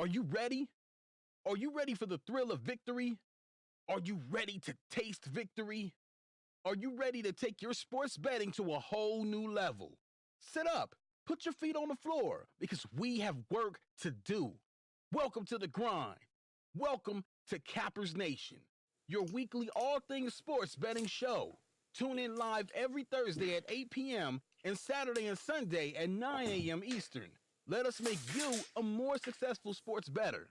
Are you ready? Are you ready for the thrill of victory? Are you ready to taste victory? Are you ready to take your sports betting to a whole new level? Sit up, put your feet on the floor, because we have work to do. Welcome to the grind. Welcome to Cappers Nation, your weekly all things sports betting show. Tune in live every Thursday at 8 p.m. and Saturday and Sunday at 9 a.m. Eastern. Let us make you a more successful sports bettor.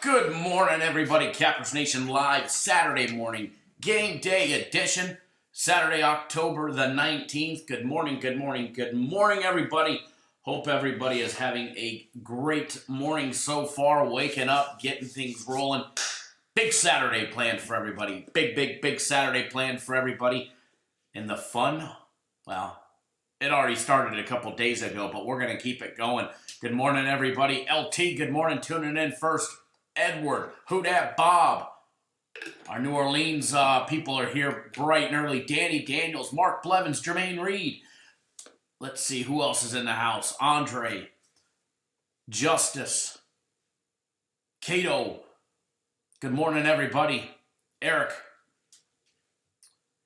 Good morning, everybody. Cappers Nation Live, Saturday morning, game day edition, Saturday, October the 19th. Good morning, good morning, good morning, everybody. Hope everybody is having a great morning so far, waking up, getting things rolling. Big Saturday planned for everybody. Big Saturday planned for everybody. And the fun, well, it already started a couple days ago, but we're going to keep it going. Good morning, everybody. LT, good morning, tuning in first. Edward, who dat Bob? Our New Orleans people are here bright and early. Danny Daniels, Mark Blevins, Jermaine Reed. Let's see who else is in the house. Andre, Justice, Cato. Good morning, everybody. Eric.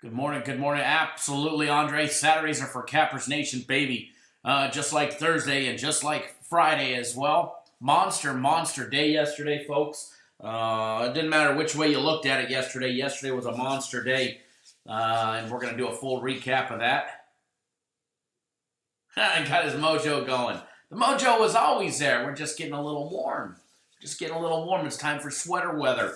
Good morning, good morning. Absolutely, Andre. Saturdays are for Cappers Nation, baby. Just like Thursday and just like Friday as well. Monster day yesterday, folks. It didn't matter which way you looked at it yesterday. Yesterday was a monster day. And we're going to do a full recap of that. I got his mojo going. The mojo was always there. We're just getting a little warm. It's time for sweater weather.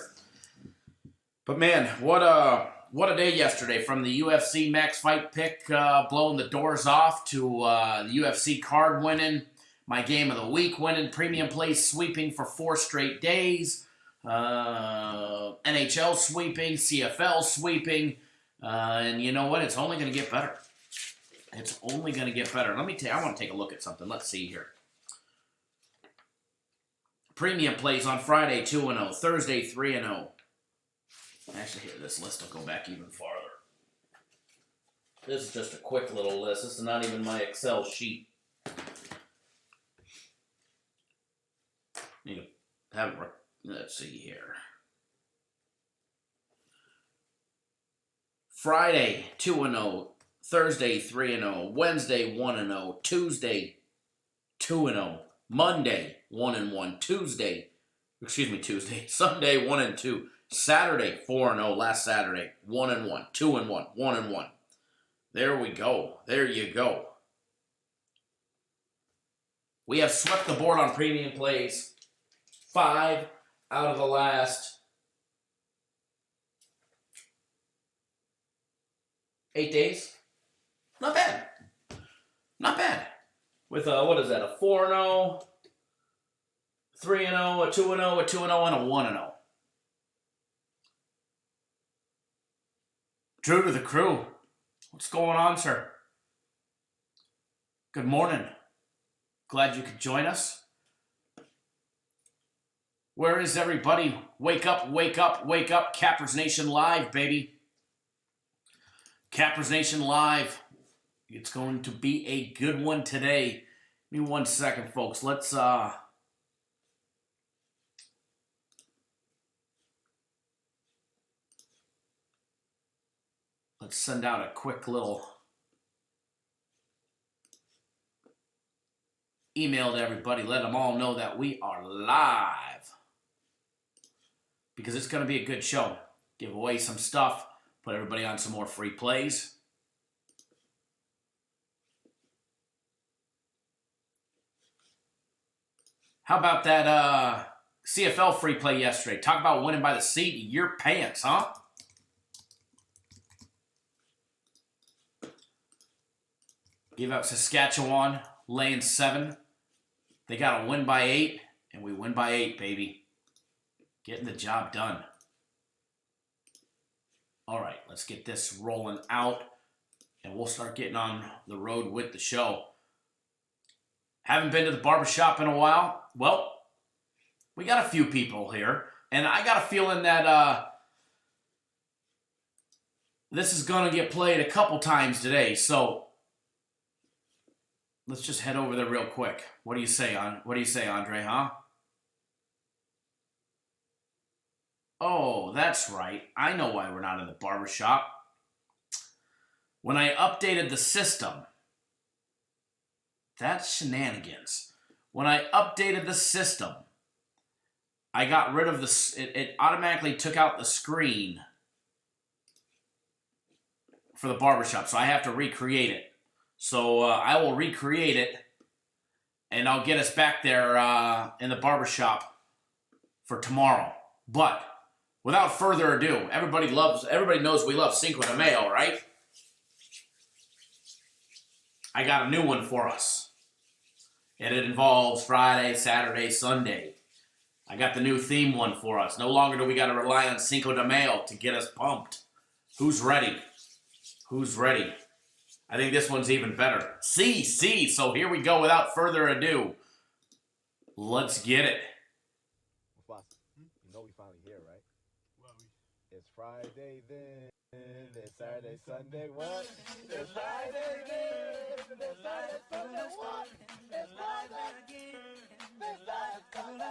But man, what a day yesterday. From the UFC Max Fight Pick blowing the doors off to the UFC card winning. My game of the week winning, premium plays sweeping for 4 straight days, NHL sweeping, CFL sweeping, and you know what? It's only going to get better. It's only going to get better. Let me tell you, I want to take a look at something. Let's see here. Premium plays on Friday, 2-0. Thursday, 3-0. Actually, here, this list will go back even farther. This is just a quick little list. This is not even my Excel sheet. You haven't. Let's see here. Friday 2-0, Thursday 3-0, Wednesday 1-0, Tuesday 2-0, Monday 1-1, Tuesday, Sunday 1-2, Saturday 4-0. Last Saturday 1-1, 2-1, 1-1. There we go. There you go. We have swept the board on premium plays. 5 out of the last 8 days. Not bad. Not bad. With what is that? A 4-0, 3-0, a 2-0, a 2-0, and a 1-0. Drew to the crew. What's going on, sir? Good morning. Glad you could join us. Where is everybody? Wake up, wake up, wake up. Cappers Nation Live, baby. Cappers Nation Live. It's going to be a good one today. Give me 1 second, folks. Let's send out a quick little email to everybody. Let them all know that we are live. Because it's going to be a good show. Give away some stuff. Put everybody on some more free plays. How about that CFL free play yesterday? Talk about winning by the seat of your pants, huh? Give out Saskatchewan, laying 7. They got to win by 8, and we win by 8, baby. Getting the job done. All right, let's get this rolling out, and we'll start getting on the road with the show. Haven't been to the barbershop in a while. Well, we got a few people here, and I got a feeling that this is going to get played a couple times today. So let's just head over there real quick. What do you say, Andre, huh? Oh, that's right. I know why we're not in the barbershop. When I updated the system, that's shenanigans. When I updated the system, I got rid of it automatically took out the screen for the barbershop, so I have to recreate it. So I will recreate it, and I'll get us back there in the barbershop for tomorrow. But without further ado, everybody knows we love Cinco de Mayo, right? I got a new one for us. And it involves Friday, Saturday, Sunday. I got the new theme one for us. No longer do we got to rely on Cinco de Mayo to get us pumped. Who's ready? Who's ready? I think this one's even better. See. So here we go without further ado. Let's get it. You know we finally here, right? It's Friday then. It's Saturday, Sunday, what? It's Friday then. It's Saturday, Sunday, what? It's Friday again. It's Saturday, Sunday.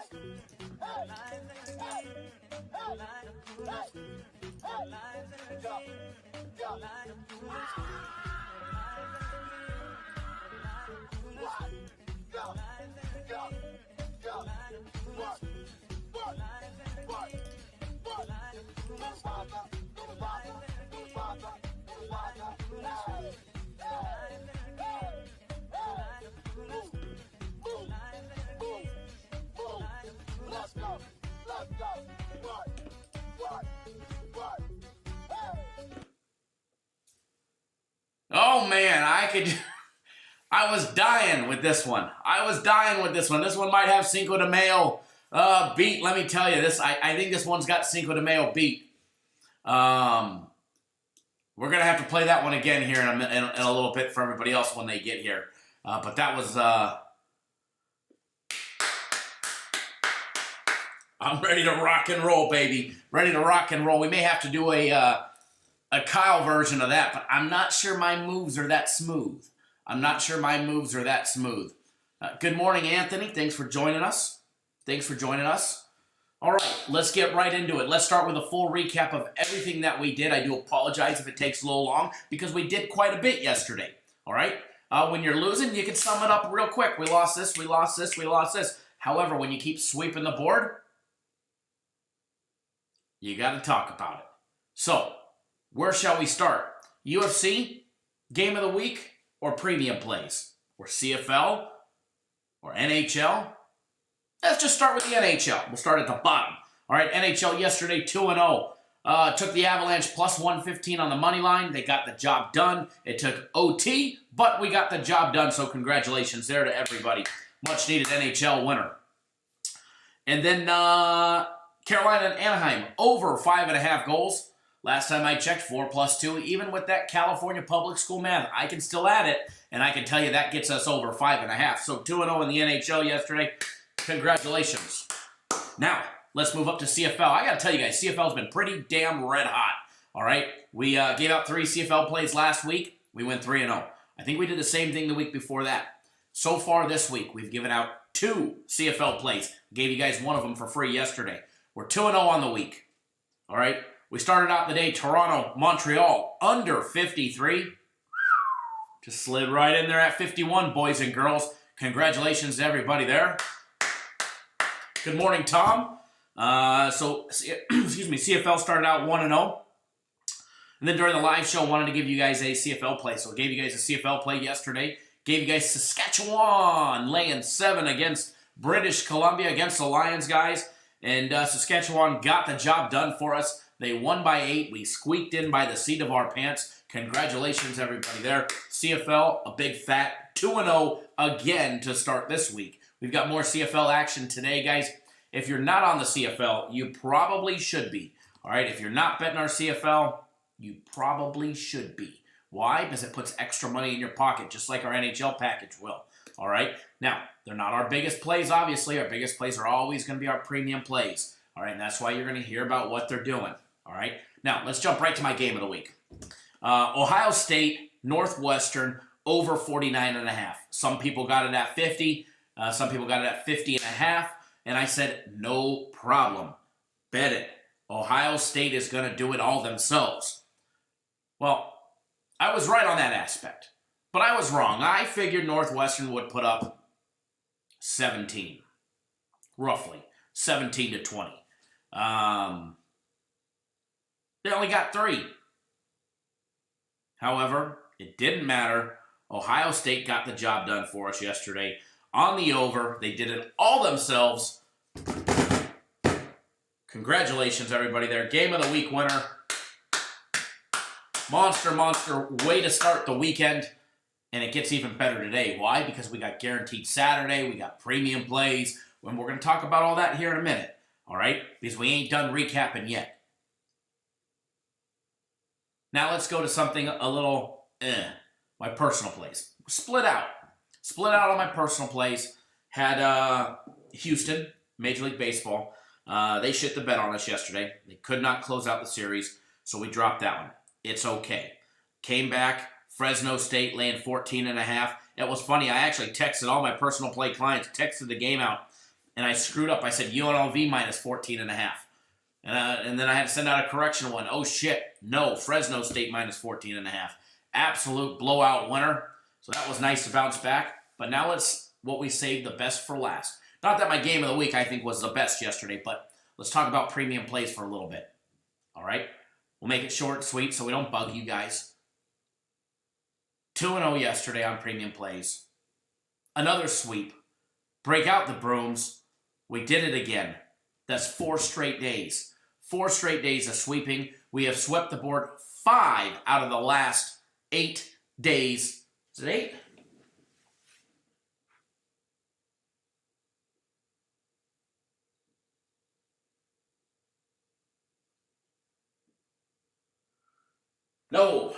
Oh man, I was dying with this one. This one might have Cinco de Mayo beat. Let me tell you this. I think this one's got Cinco de Mayo beat. We're gonna have to play that one again here in a little bit for everybody else when they get here. But that was. I'm ready to rock and roll, baby. Ready to rock and roll. We may have to do a Kyle version of that, but I'm not sure my moves are that smooth. Good morning, Anthony. Thanks for joining us. All right, let's get right into it. Let's start with a full recap of everything that we did. I do apologize if it takes a little long because we did quite a bit yesterday. All right? When you're losing, you can sum it up real quick. We lost this. However, when you keep sweeping the board, you got to talk about it. So, where shall we start? UFC, game of the week, or premium plays? Or CFL? Or NHL? Let's just start with the NHL. We'll start at the bottom. All right, NHL yesterday, 2-0. Took the Avalanche plus 115 on the money line. They got the job done. It took OT, but we got the job done, so congratulations there to everybody. Much needed NHL winner. And then Carolina and Anaheim, over 5.5 goals. Last time I checked, 4 + 2. Even with that California public school math, I can still add it, and I can tell you that gets us over 5.5. So 2-0 in the NHL yesterday. Congratulations. Now, let's move up to CFL. I got to tell you guys, CFL's been pretty damn red hot. All right? We gave out 3 CFL plays last week. We went 3-0. I think we did the same thing the week before that. So far this week, we've given out 2 CFL plays. Gave you guys one of them for free yesterday. We're 2-0 on the week. All right? We started out the day, Toronto, Montreal, under 53. Just slid right in there at 51, boys and girls. Congratulations to everybody there. Good morning, Tom. CFL started out 1-0. And then during the live show, I wanted to give you guys a CFL play. So I gave you guys a CFL play yesterday. Gave you guys Saskatchewan laying 7 against British Columbia, against the Lions, guys. And Saskatchewan got the job done for us. They won by 8. We squeaked in by the seat of our pants. Congratulations, everybody there. CFL, a big fat 2-0 again to start this week. We've got more CFL action today, guys. If you're not on the CFL, you probably should be. All right, if you're not betting our CFL, you probably should be. Why? Because it puts extra money in your pocket, just like our NHL package will. All right? Now, they're not our biggest plays, obviously. Our biggest plays are always going to be our premium plays. All right, and that's why you're going to hear about what they're doing. All right? Now, let's jump right to my game of the week. Ohio State, Northwestern, over 49.5. Some people got it at 50. Some people got it at 50.5. And I said, no problem. Bet it. Ohio State is going to do it all themselves. Well, I was right on that aspect. But I was wrong. I figured Northwestern would put up 17. Roughly. 17 to 20. They only got 3. However, it didn't matter. Ohio State got the job done for us yesterday. On the over, they did it all themselves. Congratulations, everybody there. Game of the week winner. Monster way to start the weekend. And it gets even better today. Why? Because we got guaranteed Saturday. We got premium plays. And we're going to talk about all that here in a minute. All right? Because we ain't done recapping yet. Now let's go to something a little, my personal plays. Split out on my personal plays. Had Houston, Major League Baseball. They shit the bed on us yesterday. They could not close out the series, so we dropped that one. It's okay. Came back, Fresno State laying 14.5. It was funny, I actually texted all my personal play clients, texted the game out, and I screwed up. I said UNLV minus 14.5. And then I had to send out a correction one. Oh shit, no, Fresno State minus 14.5. Absolute blowout winner. So that was nice to bounce back. But now let's, what we saved the best for last. Not that my game of the week I think was the best yesterday, but let's talk about premium plays for a little bit. All right? We'll make it short and sweet so we don't bug you guys. 2-0 yesterday on premium plays. Another sweep. Break out the brooms. We did it again. That's 4 straight days. 4 straight days of sweeping. We have swept the board 5 out of the last 8 days. Is it 8? No.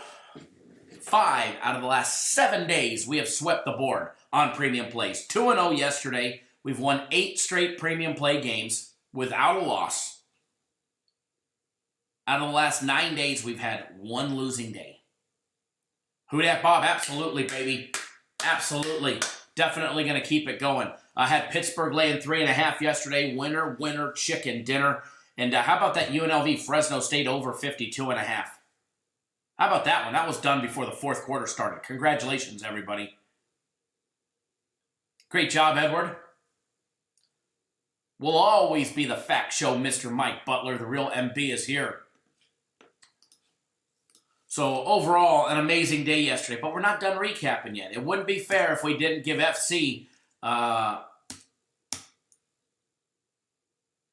5 out of the last 7 days we have swept the board on premium plays. 2-0 yesterday. We've won 8 straight premium play games without a loss. Out of the last 9 days, we've had 1 losing day. Who dat, Bob? Absolutely, baby. Absolutely. Definitely going to keep it going. I had Pittsburgh laying 3.5 yesterday. Winner, chicken dinner. And how about that UNLV Fresno State over 52.5? How about that one? That was done before the 4th quarter started. Congratulations, everybody. Great job, Edward. Will always be the fact show, Mr. Mike Butler. The real MB is here. So overall, an amazing day yesterday, but we're not done recapping yet. It wouldn't be fair if we didn't give FC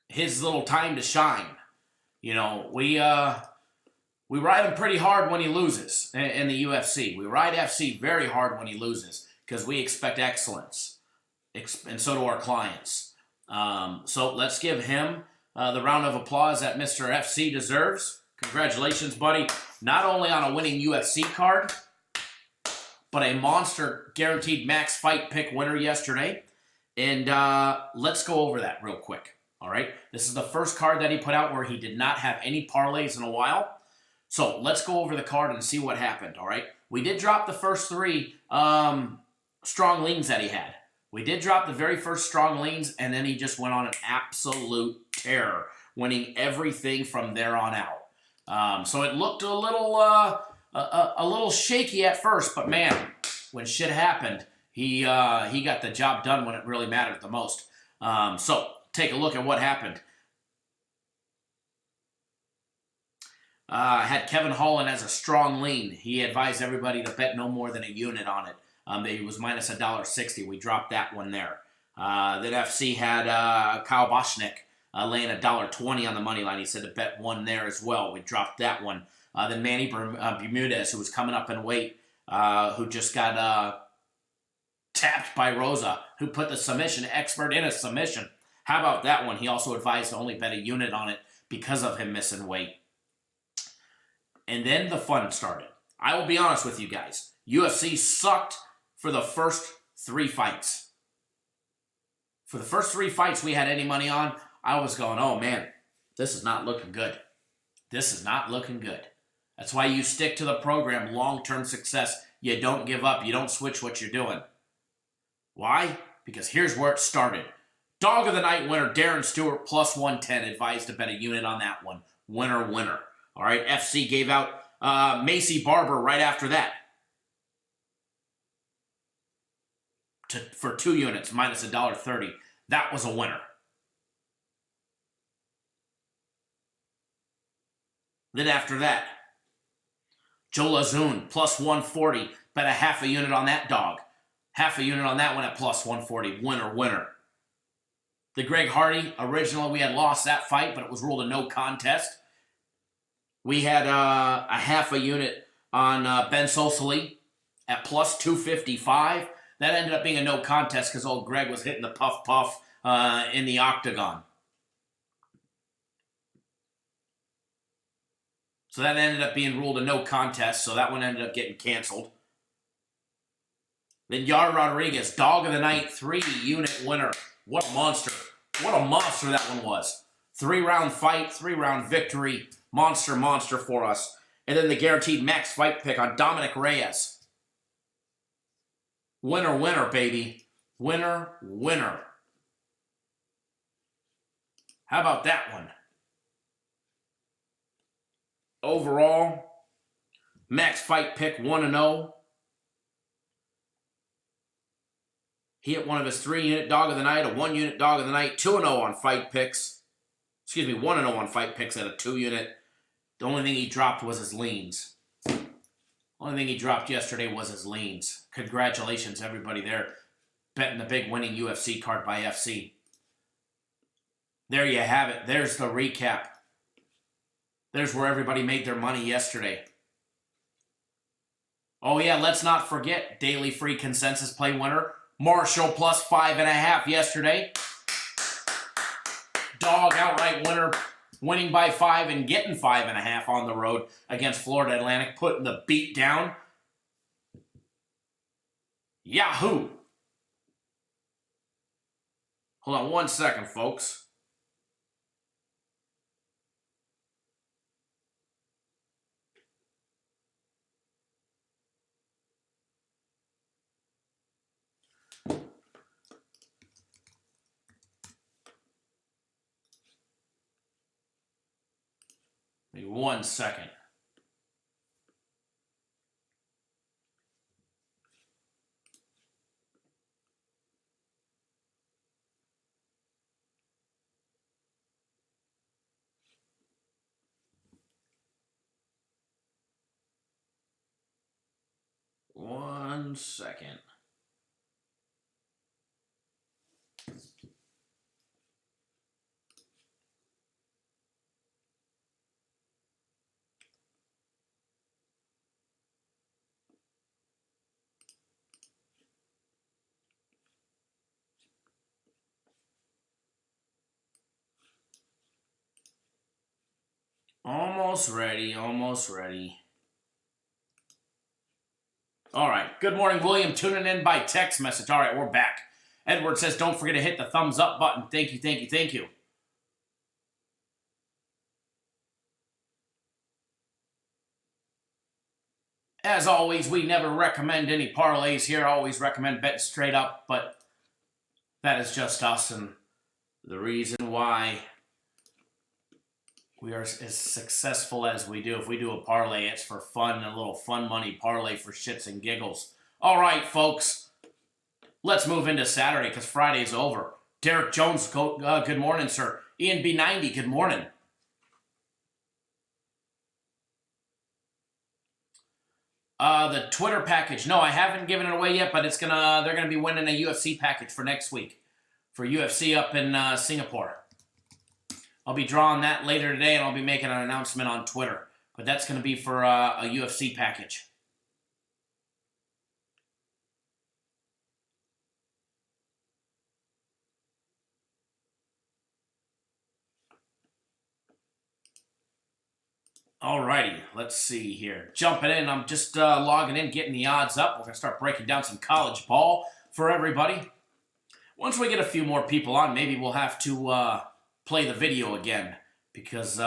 his little time to shine. You know, we ride him pretty hard when he loses in the UFC. We ride FC very hard when he loses because we expect excellence, and so do our clients. So let's give him the round of applause that Mr. FC deserves. Congratulations, buddy. Not only on a winning UFC card, but a monster guaranteed max fight pick winner yesterday. And let's go over that real quick. All right. This is the first card that he put out where he did not have any parlays in a while. So let's go over the card and see what happened. All right. We did drop the first 3 strong leans that he had. We did drop the very first strong leans, and then he just went on an absolute tear, winning everything from there on out. So it looked a little shaky at first, but man, when shit happened, he got the job done when it really mattered the most. So take a look at what happened. Had Kevin Holland as a strong lean. He advised everybody to bet no more than a unit on it. It was minus $1.60. We dropped that one there. Then FC had Kyle Boschnick laying $1.20 on the money line. He said to bet one there as well. We dropped that one. Then Manny Bermudez, who was coming up in weight, who just got tapped by Rosa, who put the submission expert in a submission. How about that one? He also advised to only bet a unit on it because of him missing weight. And then the fun started. I will be honest with you guys. UFC sucked for the first 3 fights. For the first 3 fights we had any money on, I was going, oh man, this is not looking good. This is not looking good. That's why you stick to the program. Long-term success You don't give up. You don't switch what you're doing. Why? Because here's where it started. Dog of the night winner, Darren Stewart, plus 110. Advised to bet a unit on that one. Winner, winner. All right, FC gave out Macy Barber right after that. For 2 units, minus $1.30. That was a winner. Then after that, Joe Lazoon, plus 140. Bet a half a unit on that dog. Half a unit on that one at plus 140. Winner, winner. The Greg Hardy, originally we had lost that fight, but it was ruled a no contest. We had a half a unit on Ben Sosoli at plus 255. That ended up being a no contest because old Greg was hitting the puff in the octagon. So that ended up being ruled a no contest, so that one ended up getting canceled. Then Yar Rodriguez, dog of the night, 3-unit winner. What a monster. What a monster that one was. 3-round fight, 3-round victory. Monster, monster for us. And then the guaranteed max fight pick on Dominic Reyes. Winner, winner, baby. Winner, winner. How about that one? Overall, max fight pick 1-0. He hit one of his 3-unit dog of the night, a 1-unit dog of the night, 2-0 on fight picks. 1-0 on fight picks at a 2-unit. The only thing he dropped was his leans. Only thing he dropped yesterday was his leans. Congratulations, everybody there. Betting the big winning UFC card by FC. There you have it. There's the recap. There's where everybody made their money yesterday. Oh yeah, let's not forget daily free consensus play winner, Marshall plus 5.5 yesterday. Dog outright winner, winning by 5 and getting 5.5 on the road against Florida Atlantic, putting the beat down. Yahoo! Hold on 1 second, folks. Maybe 1 second. One second. Almost ready, almost ready. All right. Good morning, William. Tuning in by text message. All right, we're back. Edward says, don't forget to hit the thumbs up button. Thank you, thank you, thank you. As always, we never recommend any parlays here. Always recommend betting straight up, but that is just us and the reason why we are as successful as we do. If we do a parlay, it's for fun, a little fun money parlay for shits and giggles. All right, folks, let's move into Saturday because Friday's over. Derek Jones, good morning, sir. Ian B90, good morning. The Twitter package. No, I haven't given it away yet, but they're gonna be winning a UFC package for next week for UFC up in Singapore. I'll be drawing that later today, and I'll be making an announcement on Twitter. But that's going to be for a UFC package. Alrighty, let's see here. Jumping in, I'm just logging in, getting the odds up. We're going to start breaking down some college ball for everybody. Once we get a few more people on, maybe we'll have to play the video again. Because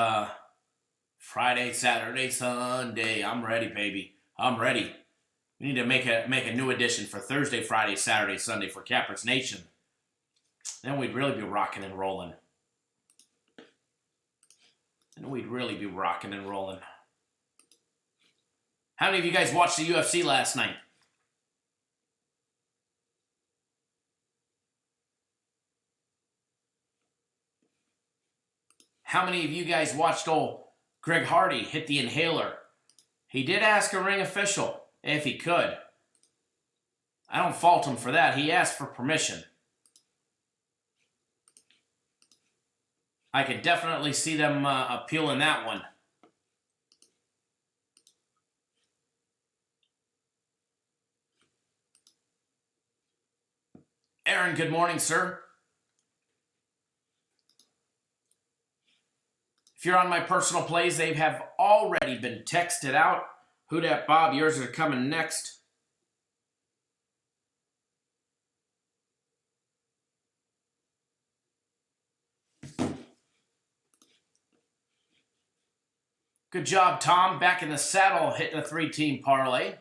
Friday, Saturday, Sunday, I'm ready, baby. I'm ready. We need to make a new edition for Thursday, Friday, Saturday, Sunday for Cappers Nation. Then we'd really be rocking and rolling. How many of you guys watched the UFC last night? How many of you guys watched old Greg Hardy hit the inhaler? He did ask a ring official if he could. I don't fault him for that. He asked for permission. I could definitely see them appealing that one. Aaron, good morning, sir. If you're on my personal plays, they have already been texted out. Who dat, Bob? Yours are coming next. Good job, Tom. Back in the saddle, hitting a 3-team parlay.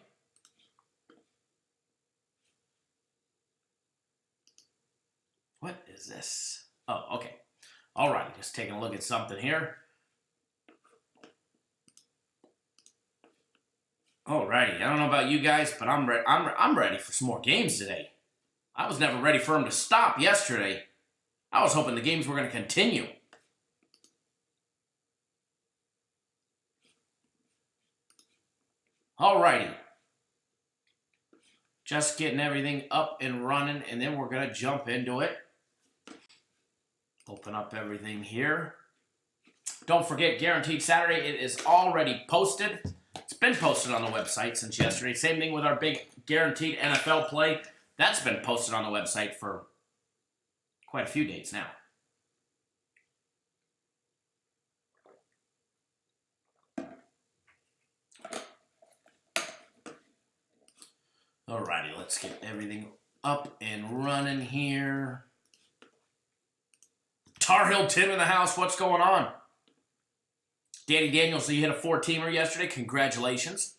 What is this? Oh, okay. All right, just taking a look at something here. All righty. I don't know about you guys, but I'm ready for some more games today. I was never ready for them to stop yesterday. I was hoping the games were going to continue. Alrighty. Just getting everything up and running, and then we're going to jump into it. Open up everything here. Don't forget, Guaranteed Saturday. It is already posted. It's been posted on the website since yesterday. Same thing with our big Guaranteed NFL play. That's been posted on the website for quite a few days now. Alrighty, let's get everything up and running here. Tar Heel Tim in the house, what's going on? Danny Daniels, so you hit a 4-teamer yesterday. Congratulations.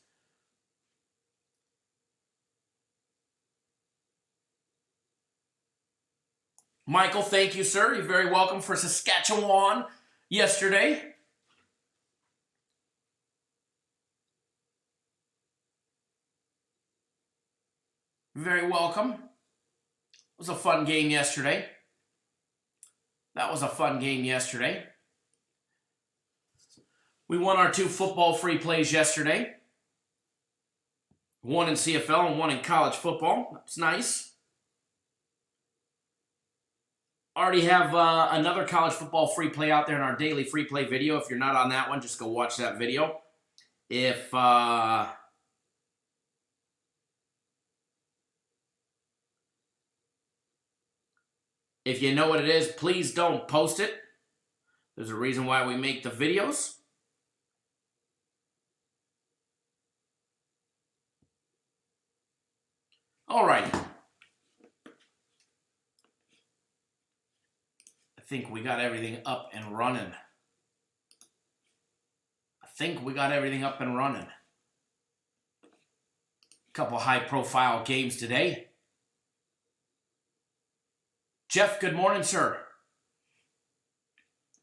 Michael, thank you, sir. You're very welcome for Saskatchewan yesterday. Very welcome. It was a fun game yesterday. That was a fun game yesterday. We won our 2 football free plays yesterday. One in CFL and one in college football. That's nice. Already have another college football free play out there in our daily free play video. If you're not on that one, just go watch that video. If you know what it is, please don't post it. There's a reason why we make the videos. Alright. I think we got everything up and running. Couple high-profile games today. Jeff, good morning, sir.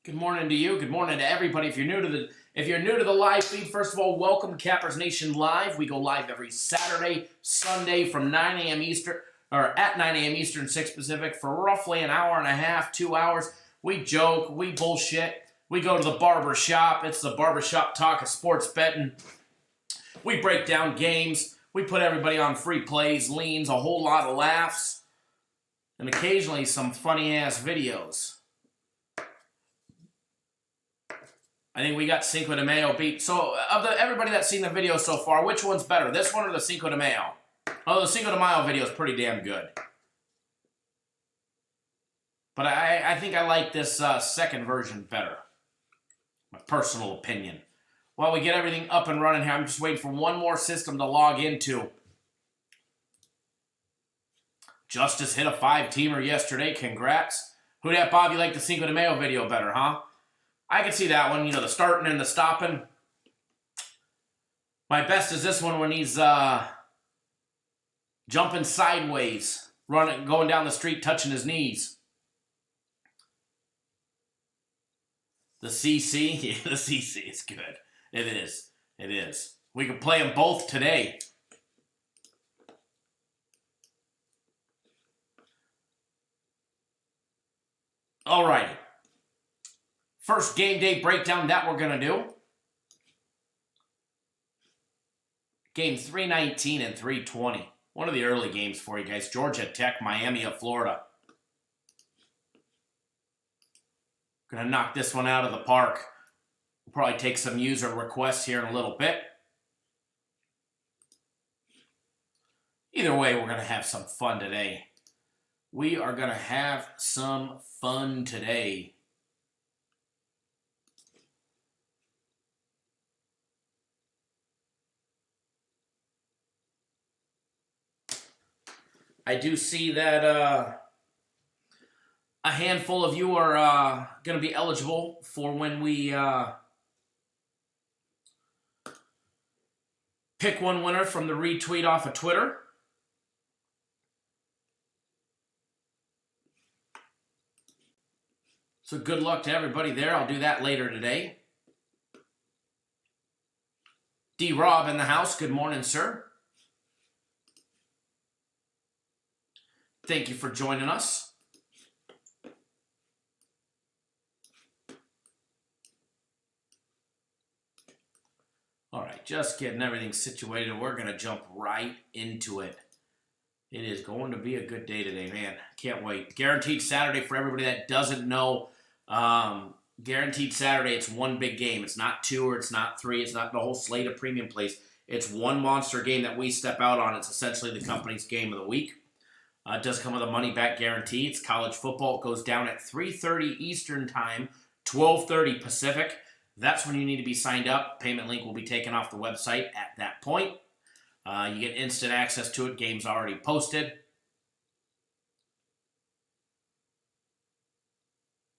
Good morning to you. Good morning to everybody. If you're new to the live feed, first of all, welcome to Cappers Nation Live. We go live every Saturday, Sunday from 9 a.m. Eastern, or at 9 a.m. Eastern, 6 Pacific, for roughly an hour and a half, 2 hours. We joke, we bullshit, we go to the barber shop. It's the barbershop talk of sports betting. We break down games. We put everybody on free plays, leans, a whole lot of laughs, and occasionally some funny-ass videos. I think we got Cinco de Mayo beat. So, of everybody that's seen the video so far, which one's better, this one or the Cinco de Mayo? Oh, the Cinco de Mayo video is pretty damn good. But I think I like this second version better. My personal opinion. While we get everything up and running here, I'm just waiting for one more system to log into. Justice hit a 5-teamer yesterday. Congrats. Who dat, Bob? You like the Cinco de Mayo video better, huh? I can see that one. You know, the starting and the stopping. My best is this one when he's jumping sideways, running, going down the street, touching his knees. The CC, yeah, the CC is good. It is. It is. We can play them both today. Alrighty. First game day breakdown that we're going to do. Game 319 and 320. One of the early games for you guys. Georgia Tech, Miami of Florida. Going to knock this one out of the park. We'll probably take some user requests here in a little bit. Either way, we're going to have some fun today. We are going to have some fun today. I do see that a handful of you are going to be eligible for when we pick one winner from the retweet off of Twitter. So good luck to everybody there. I'll do that later today. D-Rob in the house. Good morning, sir. Thank you for joining us. All right, just getting everything situated. We're going to jump right into it. It is going to be a good day today, man. Can't wait. Guaranteed Saturday for everybody that doesn't know. Guaranteed Saturday, it's one big game. It's not two or it's not three. It's not the whole slate of premium plays. It's one monster game that we step out on. It's essentially the company's game of the week. It does come with a money-back guarantee. It's college football. It goes down at 3:30 Eastern Time, 12:30 Pacific. That's when you need to be signed up. Payment link will be taken off the website at that point. You get instant access to it. Game's already posted.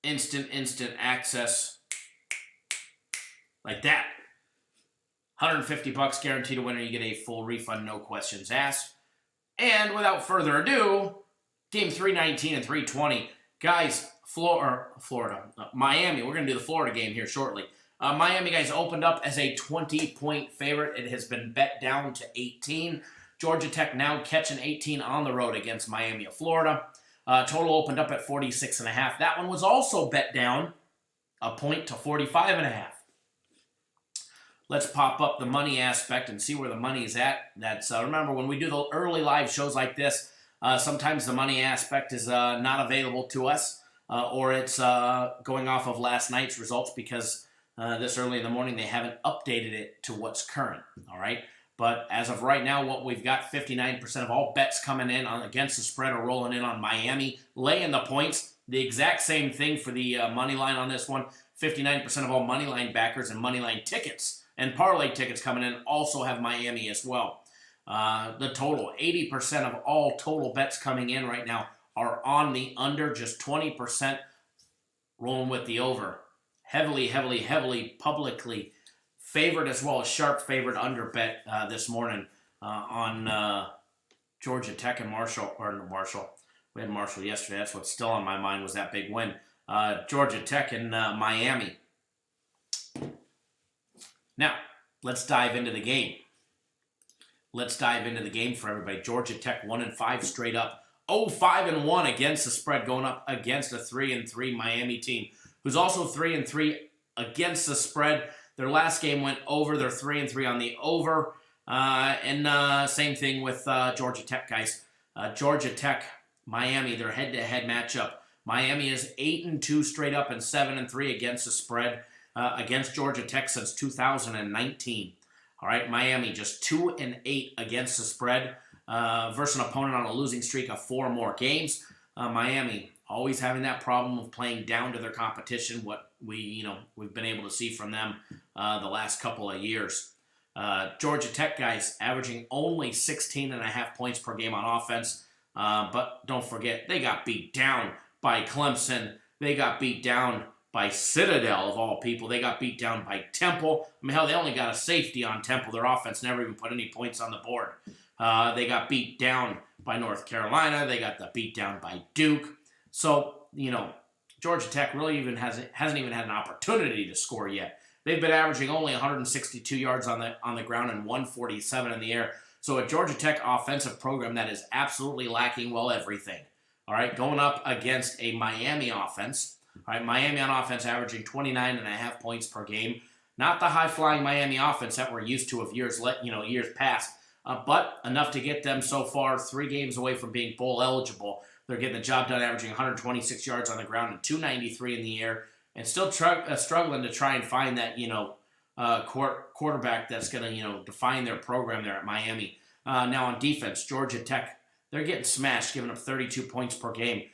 Instant access. Like that. $150 guaranteed to winner. You get a full refund, no questions asked. And without further ado, game 319 and 320. Guys, Florida, Miami. We're going to do the Florida game here shortly. Miami, guys, opened up as a 20-point favorite. It has been bet down to 18. Georgia Tech now catching 18 on the road against Miami of Florida. Total opened up at 46.5. That one was also bet down a point to 45.5. Let's pop up the money aspect and see where the money is at. That's remember, when we do the early live shows like this, sometimes the money aspect is not available to us, or it's going off of last night's results because this early in the morning they haven't updated it to what's current. All right, but as of right now, what we've got, 59% of all bets coming in on against the spread are rolling in on Miami, laying the points. The exact same thing for the money line on this one. 59% of all money line backers and money line tickets and parlay tickets coming in also have Miami as well. The total, 80% of all total bets coming in right now are on the under, just 20% rolling with the over. Heavily publicly favored as well as sharp favored under bet this morning on Georgia Tech and Marshall. We had Marshall yesterday. That's what's still on my mind was that big win. Georgia Tech and Miami. Now, let's dive into the game. Let's dive into the game for everybody. Georgia Tech 1-5 straight up. 0-5-1 against the spread, going up against a 3-3 Miami team, who's also 3-3 against the spread. Their last game went over. They're 3-3 on the over. And same thing with Georgia Tech, guys. Georgia Tech, Miami, their head-to-head matchup. Miami is 8-2 straight up and 7-3 against the spread. Against Georgia Tech since 2019. All right, Miami just 2-8 against the spread versus an opponent on a losing streak of 4 more games. Miami always having that problem of playing down to their competition. What we've been able to see from them the last couple of years. Georgia Tech guys averaging only 16.5 points per game on offense, but don't forget they got beat down by Clemson. They got beat down by Citadel, of all people. They got beat down by Temple. I mean, hell, they only got a safety on Temple. Their offense never even put any points on the board. They got beat down by North Carolina. They got the beat down by Duke. So, Georgia Tech really hasn't even had an opportunity to score yet. They've been averaging only 162 yards on the ground and 147 in the air. So a Georgia Tech offensive program that is absolutely lacking, everything. All right, going up against a Miami offense. All right, Miami on offense averaging 29.5 points per game. Not the high-flying Miami offense that we're used to of years past, but enough to get them so far 3 games away from being bowl eligible. They're getting the job done, averaging 126 yards on the ground and 293 in the air, and still struggling to try and find that quarterback that's going to define their program there at Miami. Now on defense, Georgia Tech, they're getting smashed, giving up 32 points per game.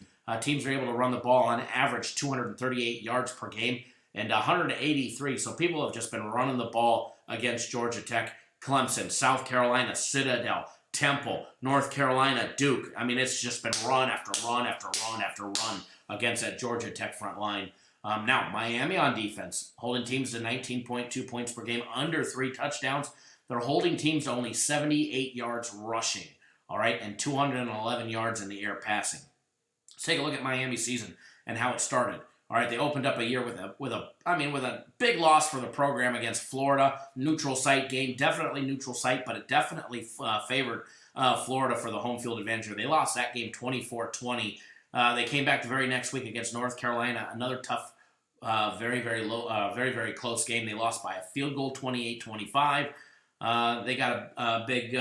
Teams are able to run the ball on average 238 yards per game and 183. So people have just been running the ball against Georgia Tech, Clemson, South Carolina, Citadel, Temple, North Carolina, Duke. I mean, it's just been run after run after run after run against that Georgia Tech front line. Now, Miami on defense, holding teams to 19.2 points per game, under 3 touchdowns. They're holding teams to only 78 yards rushing, all right, and 211 yards in the air passing. Let's take a look at Miami's season and how it started. All right, they opened up a year with a big loss for the program against Florida. Neutral site game, definitely neutral site, but it definitely favored Florida for the home field advantage. They lost that game 24-20. They came back the very next week against North Carolina, another tough, very, very low, very, very close game. They lost by a field goal, 28-25. They got a big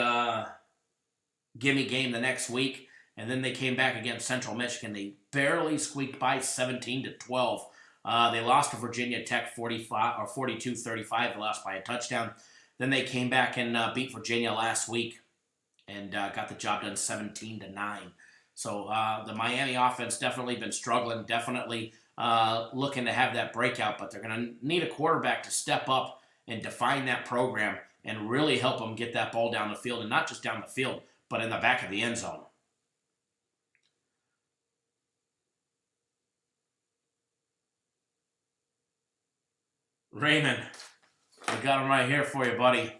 gimme game the next week. And then they came back against Central Michigan. They barely squeaked by 17-12. They lost to Virginia Tech 42-35. They lost by a touchdown. Then they came back and beat Virginia last week and got the job done 17-9. So the Miami offense definitely been struggling, definitely looking to have that breakout, but they're going to need a quarterback to step up and define that program and really help them get that ball down the field, and not just down the field, but in the back of the end zone. Raymond, we got them right here for you, buddy.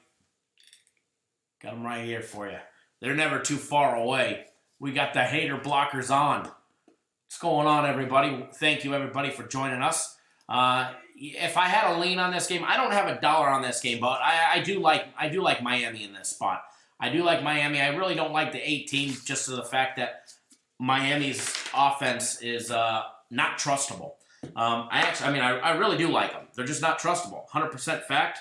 Got them right here for you. They're never too far away. We got the hater blockers on. What's going on, everybody? Thank you, everybody, for joining us. If I had a lean on this game, I don't have $1 on this game, but I do like Miami in this spot. I do like Miami. I really don't like the 18, just to the fact that Miami's offense is not trustable. I really do like them. They're just not trustable. 100% fact.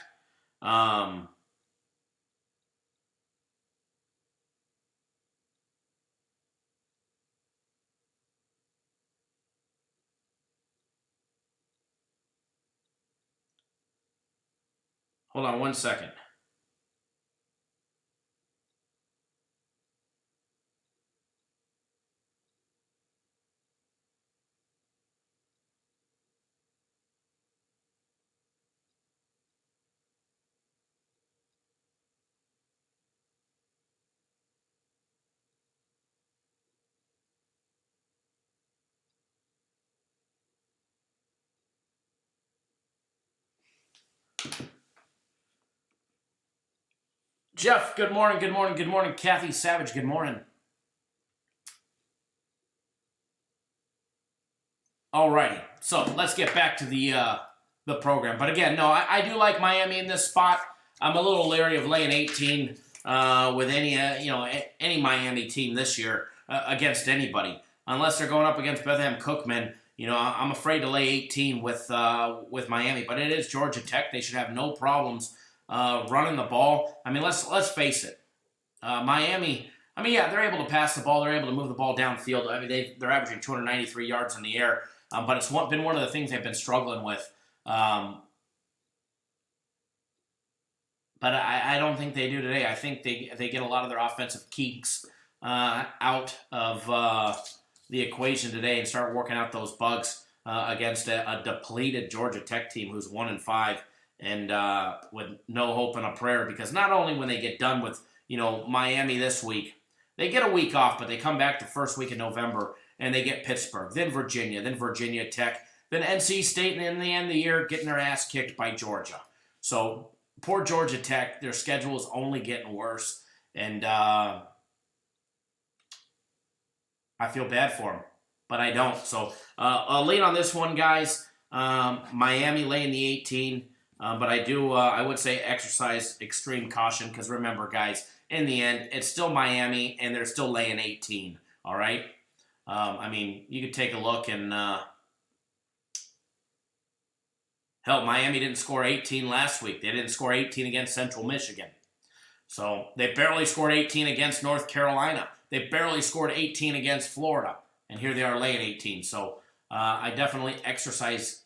Hold on 1 second. Jeff, good morning, good morning, good morning. Kathy Savage, good morning. Alrighty, so let's get back to the program. But again, no, I do like Miami in this spot. I'm a little leery of laying 18 with any Miami team this year against anybody, unless they're going up against Bethlehem Cookman. I'm afraid to lay 18 with Miami, but it is Georgia Tech. They should have no problems running the ball. I mean, let's face it. Miami, they're able to pass the ball. They're able to move the ball downfield. I mean, they're averaging 293 yards in the air, but it's been one of the things they've been struggling with. But I don't think they do today. I think they get a lot of their offensive kinks out of the equation today and start working out those bugs against a depleted Georgia Tech team who's 1-5 and with no hope and a prayer. Because not only when they get done with Miami this week, they get a week off, but they come back the first week in November and they get Pittsburgh, then Virginia Tech, then NC State, and in the end of the year getting their ass kicked by Georgia. So poor Georgia Tech, their schedule is only getting worse. And I feel bad for him, but I don't. So I'll lean on this one, guys. Miami laying the 18. But I would say exercise extreme caution because remember, guys, in the end, it's still Miami and they're still laying 18. All right? I mean, you could take a look and hell, Miami didn't score 18 last week. They didn't score 18 against Central Michigan. So they barely scored 18 against North Carolina. They barely scored 18 against Florida. And here they are laying 18. So I definitely exercise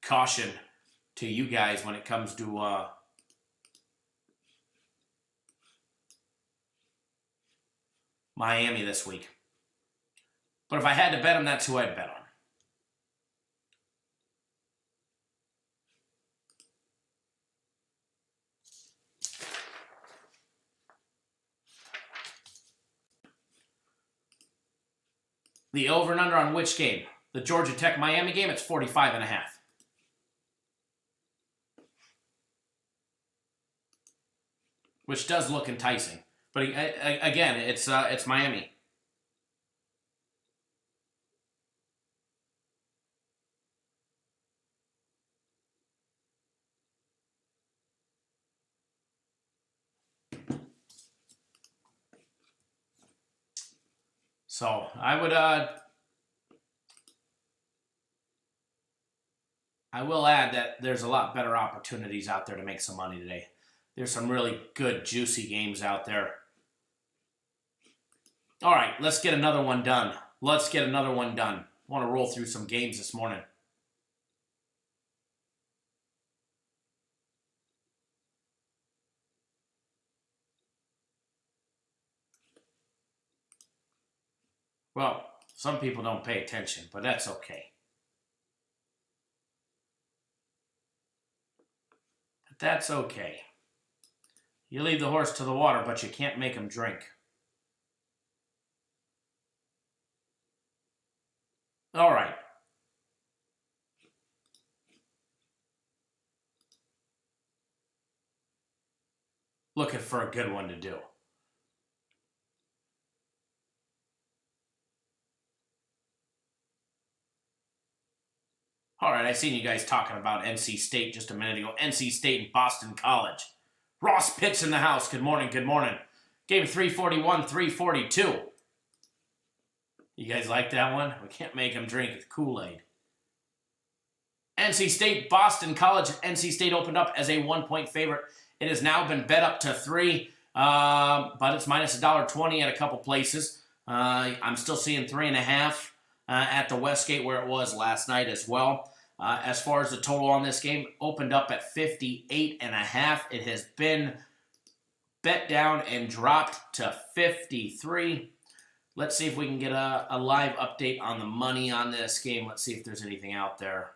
caution to you guys when it comes to Miami this week. But if I had to bet them, that's who I'd bet on. The over and under on which game? The Georgia Tech Miami game, it's 45.5. Which does look enticing. But again, it's Miami. So I will add that there's a lot better opportunities out there to make some money today. There's some really good, juicy games out there. All right, let's get another one done. I want to roll through some games this morning. Well, some people don't pay attention, but that's okay. That's okay. You lead the horse to the water, but you can't make him drink. All right. Looking for a good one to do. All right, I seen you guys talking about NC State just a minute ago. NC State and Boston College. Ross Pitts in the house. Good morning, good morning. Game 341, 342. You guys like that one? We can't make them drink Kool-Aid. NC State, Boston College. NC State opened up as a 1-point favorite. It has now been bet up to 3, but it's minus $1.20 at a couple places. I'm still seeing 3.5 at the Westgate where it was last night as well. As far as the total on this game, opened up at 58.5. It has been bet down and dropped to 53. Let's see if we can get a live update on the money on this game. Let's see if there's anything out there.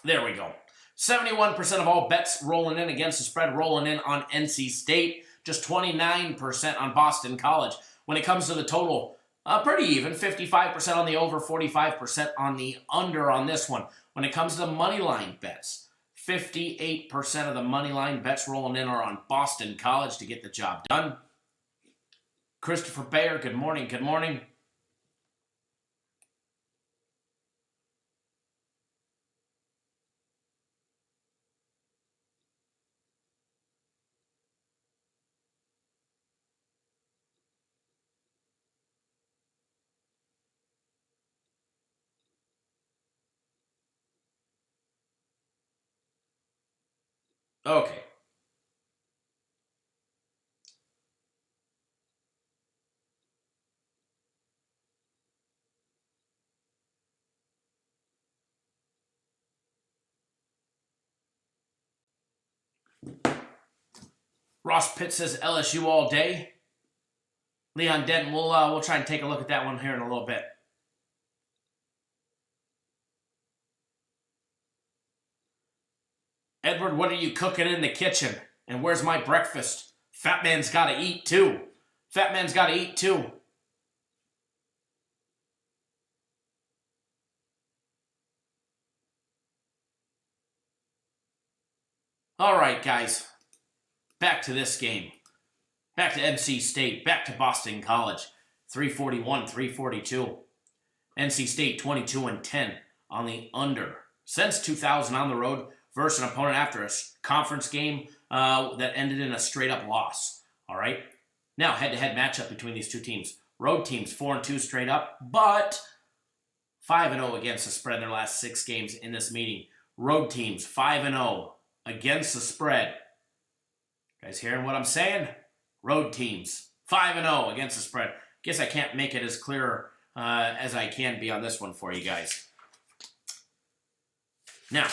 There we go. 71% of all bets rolling in against the spread rolling in on NC State. Just 29% on Boston College. When it comes to the total, pretty even. 55% on the over, 45% on the under on this one. When it comes to the money line bets, 58% of the money line bets rolling in are on Boston College to get the job done. Christopher Bayer, good morning, good morning. Okay. Ross Pitt says LSU all day. Leon Denton, we'll try and take a look at that one here in a little bit. Edward, what are you cooking in the kitchen? And where's my breakfast? Fat man's got to eat too. Fat man's got to eat too. All right, guys. Back to this game. back to NC State, back to Boston College, 341, 342. NC State 22-10 on the under. Since 2000 on the road versus an opponent after a conference game that ended in a straight-up loss. All right? Now, head-to-head matchup between these two teams. Road teams 4-2 straight up, but 5-0 against the spread in their last 6 games in this meeting. Road teams 5-0 against the spread. You guys hearing what I'm saying? Road teams 5-0 against the spread. Guess I can't make it as clear as I can be on this one for you guys. Now,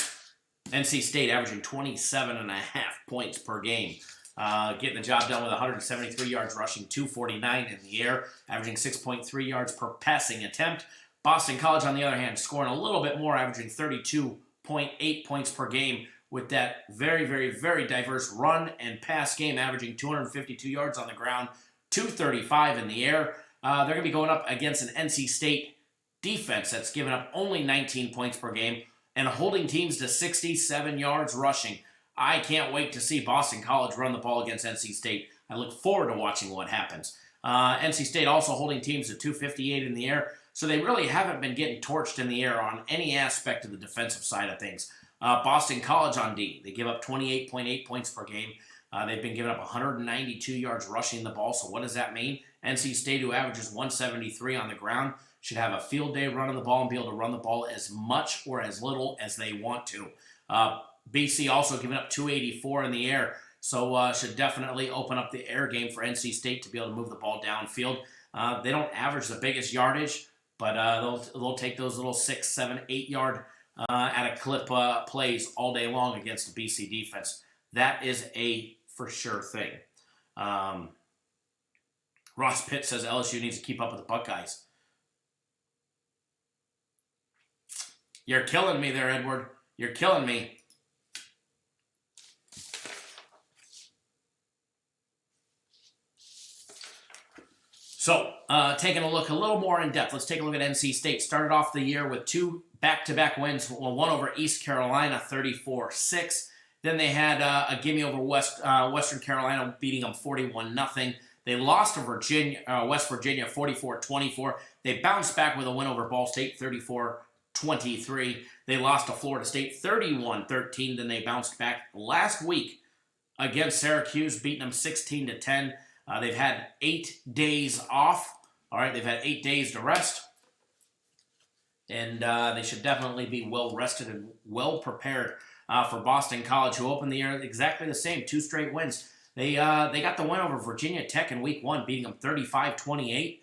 NC State averaging 27.5 points per game. Getting the job done with 173 yards rushing, 249 in the air, averaging 6.3 yards per passing attempt. Boston College, on the other hand, scoring a little bit more, averaging 32.8 points per game with that very, very, very diverse run and pass game, averaging 252 yards on the ground, 235 in the air. They're going to be going up against an NC State defense that's given up only 19 points per game and holding teams to 67 yards rushing. I can't wait to see Boston College run the ball against NC State. I look forward to watching what happens. NC State also holding teams to 258 in the air, so they really haven't been getting torched in the air on any aspect of the defensive side of things. Boston College on D, they give up 28.8 points per game. They've been giving up 192 yards rushing the ball, so what does that mean? NC State, who averages 173 on the ground, should have a field day running the ball and be able to run the ball as much or as little as they want to. BC also giving up 284 in the air, so should definitely open up the air game for NC State to be able to move the ball downfield. They don't average the biggest yardage, but they'll take those little 6, 7, 8 yard at a clip plays all day long against the BC defense. That is a for sure thing. Ross Pitt says LSU needs to keep up with the Buckeyes. You're killing me there, Edward. You're killing me. So, taking a look a little more in depth, let's take a look at NC State. Started off the year with 2 back-to-back wins, one over East Carolina, 34-6. Then they had a gimme over Western Carolina, beating them 41-0. They lost to West Virginia, 44-24. They bounced back with a win over Ball State, 34-23. They lost to Florida State, 31-13. Then they bounced back last week against Syracuse, beating them 16-10. They've had 8 days off. All right, they've had 8 days to rest. And they should definitely be well rested and well prepared for Boston College, who opened the year exactly the same, 2 straight wins. They got the win over Virginia Tech in week 1, beating them 35-28.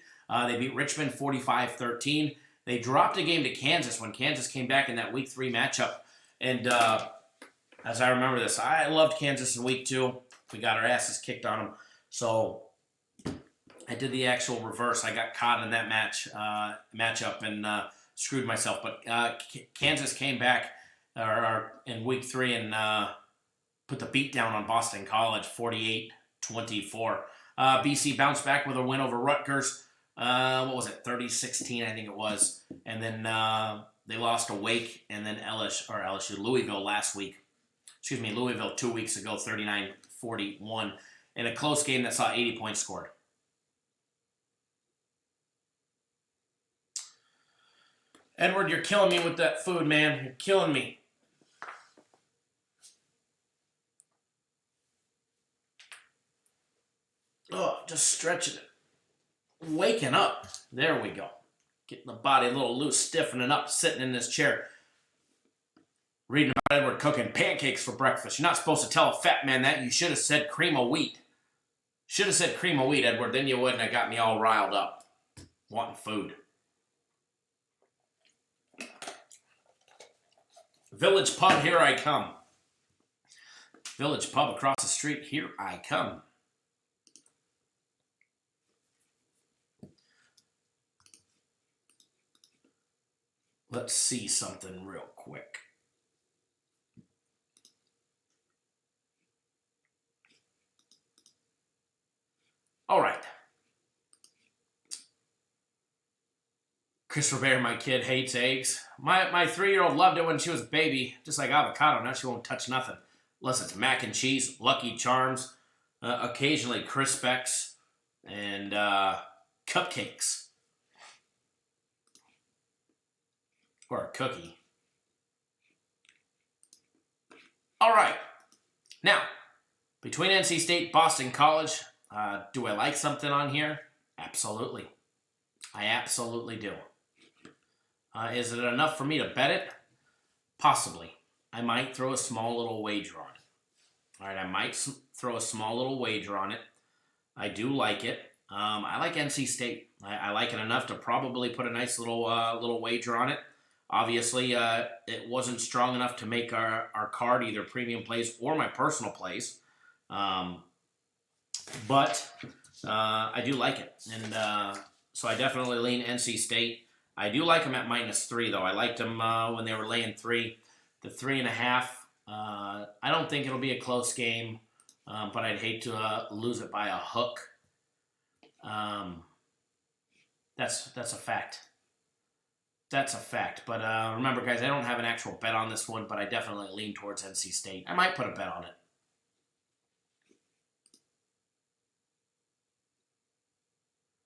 They beat Richmond 45-13. They dropped a game to Kansas when Kansas came back in that week 3 matchup. And as I remember this, I loved Kansas in week 2. We got our asses kicked on them. So I did the actual reverse. I got caught in that matchup and screwed myself. But Kansas came back in week 3 and put the beat down on Boston College, 48-24. BC bounced back with a win over Rutgers. What was it, 30-16, I think it was. And then they lost to Wake and then Louisville last week. Louisville 2 weeks ago, 39-41. In a close game that saw 80 points scored. Edward, you're killing me with that food, man. You're killing me. Oh, just stretching it. Waking up. There we go. Getting the body a little loose, stiffening up, sitting in this chair. Reading about Edward cooking pancakes for breakfast. You're not supposed to tell a fat man that. You should have said cream of wheat. Should have said cream of wheat, Edward. Then you wouldn't have got me all riled up. Wanting food. Village Pub, here I come. Village Pub across the street, here I come. Let's see something real quick. All right. Christopher Bear, my kid, hates eggs. My 3-year-old loved it when she was a baby, just like avocado. Now she won't touch nothing unless it's mac and cheese, Lucky Charms, occasionally Crispex and cupcakes. Or a cookie. All right. Now, between NC State, Boston College, do I like something on here? Absolutely. I absolutely do. Is it enough for me to bet it? Possibly. I might throw a small little wager on it. All right, I might throw a small little wager on it. I do like it. I like NC State. I like it enough to probably put a nice little wager on it. Obviously, it wasn't strong enough to make our card, either premium plays or my personal plays. But I do like it. And so I definitely lean NC State. I do like them at -3, though. I liked them when they were laying 3. The 3.5, I don't think it'll be a close game, but I'd hate to lose it by a hook. That's a fact. That's a fact. But remember, guys, I don't have an actual bet on this one, but I definitely lean towards NC State. I might put a bet on it.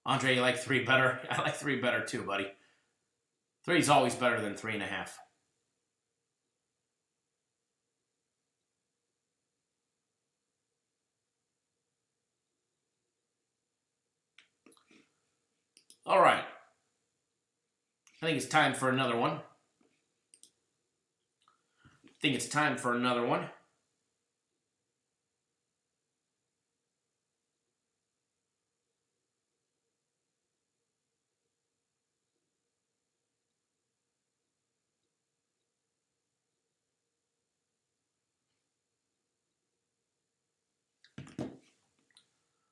Andre, you like 3 better? I like 3 better too, buddy. 3 is always better than 3.5. All right. I think it's time for another one.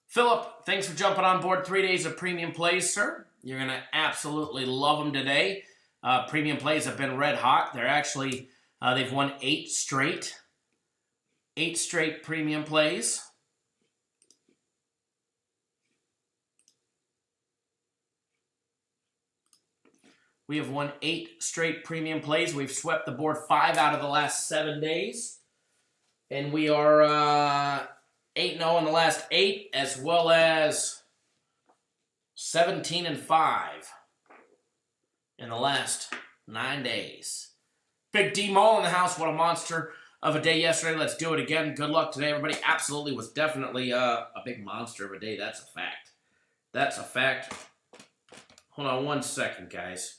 Philip, thanks for jumping on board. 3 days of premium plays, sir. You're going to absolutely love them today. Premium plays have been red hot. They're actually, they've won 8 straight. 8 straight premium plays. We have won 8 straight premium plays. We've swept the board 5 out of the last 7 days. And we are 8-0 in the last 8, as well as 17-5 in the last 9 days. Big D Mall in the house. What a monster of a day yesterday. Let's do it again. Good luck today, everybody. Absolutely was definitely a big monster of a day. That's a fact. That's a fact. Hold on one second, guys.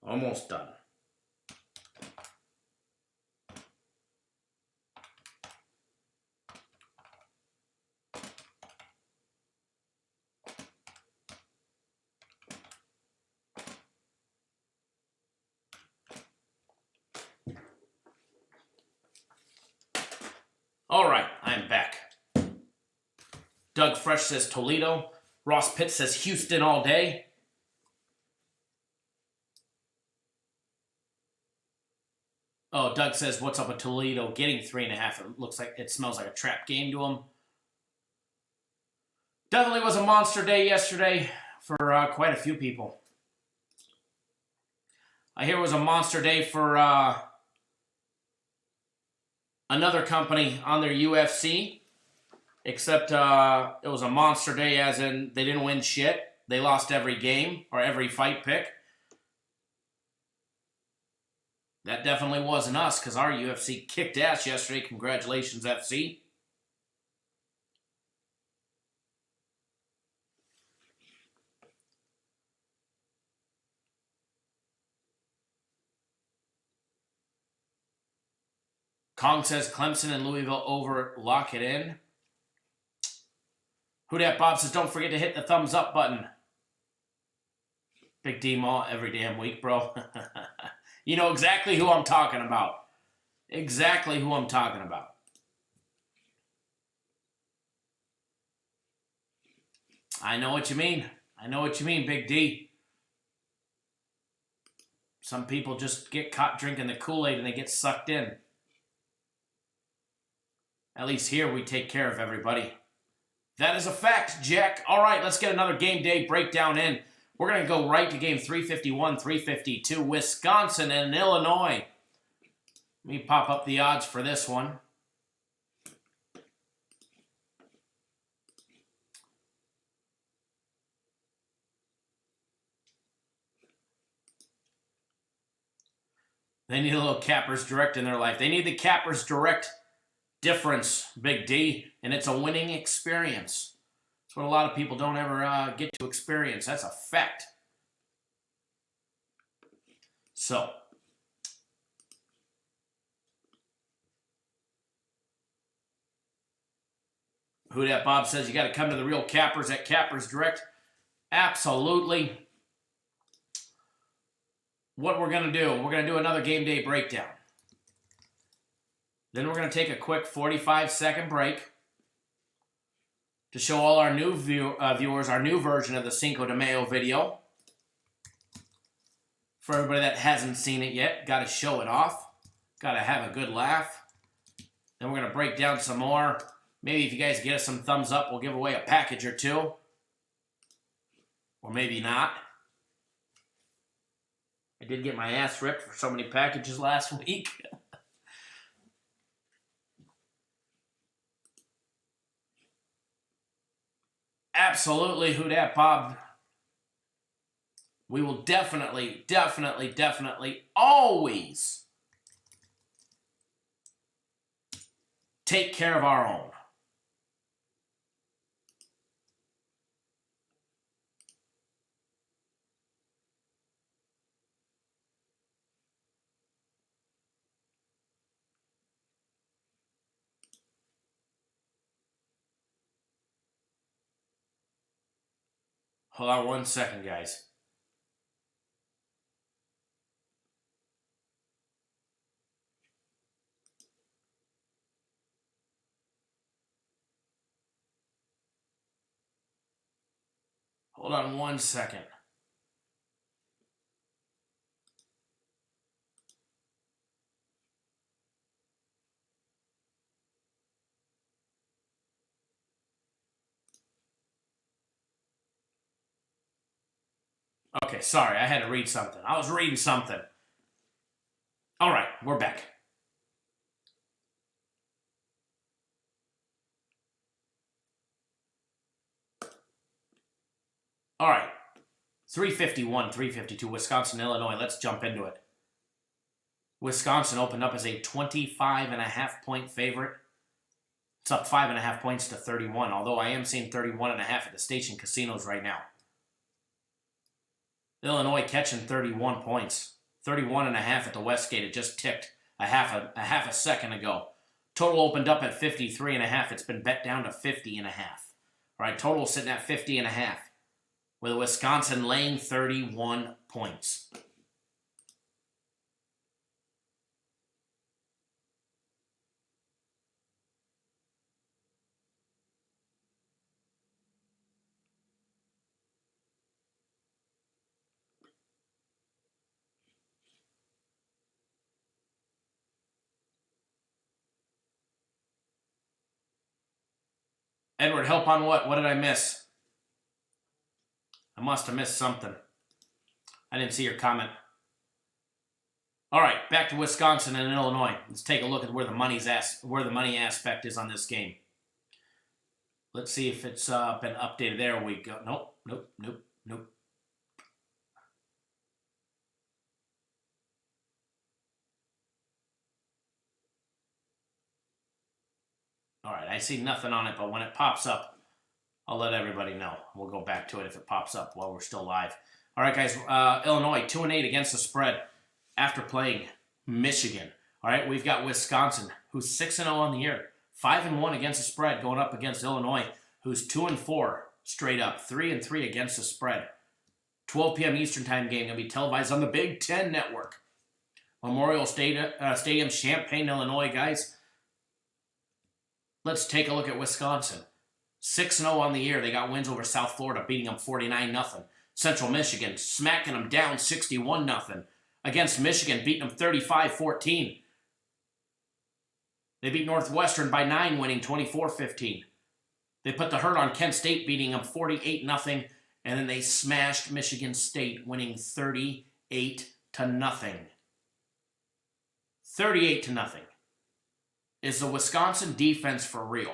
Almost done. All right, I'm back. Doug Fresh says Toledo. Ross Pitt says Houston all day. Oh, Doug says, what's up with Toledo getting 3.5? It smells like a trap game to him. Definitely was a monster day yesterday for quite a few people. I hear it was a monster day for another company on their UFC, except it was a monster day as in they didn't win shit. They lost every game or every fight pick. That definitely wasn't us, because our UFC kicked ass yesterday. Congratulations, FC. Kong says Clemson and Louisville over, lock it in. Who Dat Bob says, don't forget to hit the thumbs up button. Big D Mall every damn week, bro. You know exactly who I'm talking about. Exactly who I'm talking about. I know what you mean. I know what you mean, Big D. Some people just get caught drinking the Kool-Aid and they get sucked in. At least here we take care of everybody. That is a fact, Jack. All right, let's get another game day breakdown in. We're going to go right to game 351, 352, Wisconsin and Illinois. Let me pop up the odds for this one. They need a little Capper's Direct in their life. They need the Capper's Direct difference, Big D, and it's a winning experience. That's what a lot of people don't ever get to experience. That's a fact. So, Who Dat Bob says you got to come to the real Cappers at Capper's Direct. Absolutely. What we're going to do, we're going to do another game day breakdown. Then we're going to take a quick 45-second break to show all our new viewers our new version of the Cinco de Mayo video. For everybody that hasn't seen it yet, got to show it off. Got to have a good laugh. Then we're going to break down some more. Maybe if you guys get us some thumbs up, we'll give away a package or two. Or maybe not. I did get my ass ripped for so many packages last week. Absolutely, Who Dat Bob. We will definitely always take care of our own. Hold on 1 second, guys. Hold on 1 second. Okay, sorry, I had to read something. I was reading something. All right, we're back. All right, 351, 352, Wisconsin, Illinois. Let's jump into it. Wisconsin opened up as a 25.5-point favorite. It's up 5.5 points to 31, although I am seeing 31.5 at the station casinos right now. Illinois catching 31 points. 31.5 at the Westgate. It just ticked a half a second ago. Total opened up at 53.5. It's been bet down to 50.5. All right, total sitting at 50.5. With Wisconsin laying 31 points. Edward, help on what? What did I miss? I must have missed something. I didn't see your comment. All right, back to Wisconsin and Illinois. Let's take a look at where the money aspect is on this game. Let's see if it's been updated. There we go. Nope. All right, I see nothing on it, but when it pops up, I'll let everybody know. We'll go back to it if it pops up while we're still live. All right, guys, Illinois 2-8 against the spread after playing Michigan. All right, we've got Wisconsin, who's 6-0 on the year, 5-1 against the spread, going up against Illinois, who's 2-4 straight up, 3-3 against the spread. 12 p.m. Eastern Time game going to be televised on the Big Ten Network. Memorial Stadium, Champaign, Illinois, guys. Let's take a look at Wisconsin. 6-0 on the year. They got wins over South Florida, beating them 49-0. Central Michigan, smacking them down 61-0. against Michigan, beating them 35-14. They beat Northwestern by 9, winning 24-15. They put the hurt on Kent State, beating them 48-0, and then they smashed Michigan State, winning 38-0. 38-0. Is the Wisconsin defense for real?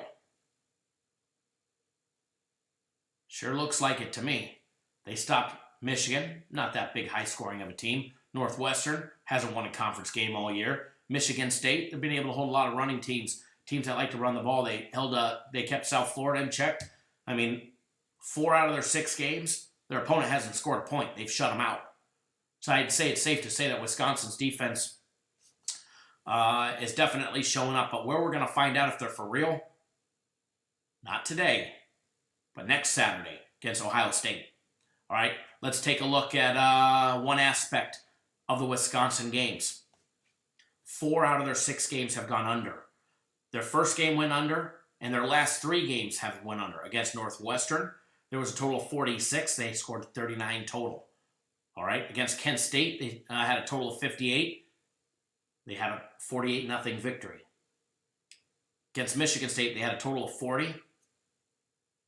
Sure looks like it to me. They stopped Michigan, not that big high scoring of a team. Northwestern hasn't won a conference game all year. Michigan State, they've been able to hold a lot of running teams that like to run the ball. They kept South Florida in check. I mean, 4 out of their 6 games, their opponent hasn't scored a point. They've shut them out. So I'd say it's safe to say that Wisconsin's defense is definitely showing up. But where we're going to find out if they're for real, not today, but next Saturday against Ohio State. All right, let's take a look at one aspect of the Wisconsin games. 4 out of their 6 games have gone under. Their first game went under, and their last 3 games have went under. Against Northwestern, there was a total of 46. They scored 39 total. All right, against Kent State, they had a total of 58. They had a 48-0 victory. Against Michigan State, they had a total of 40.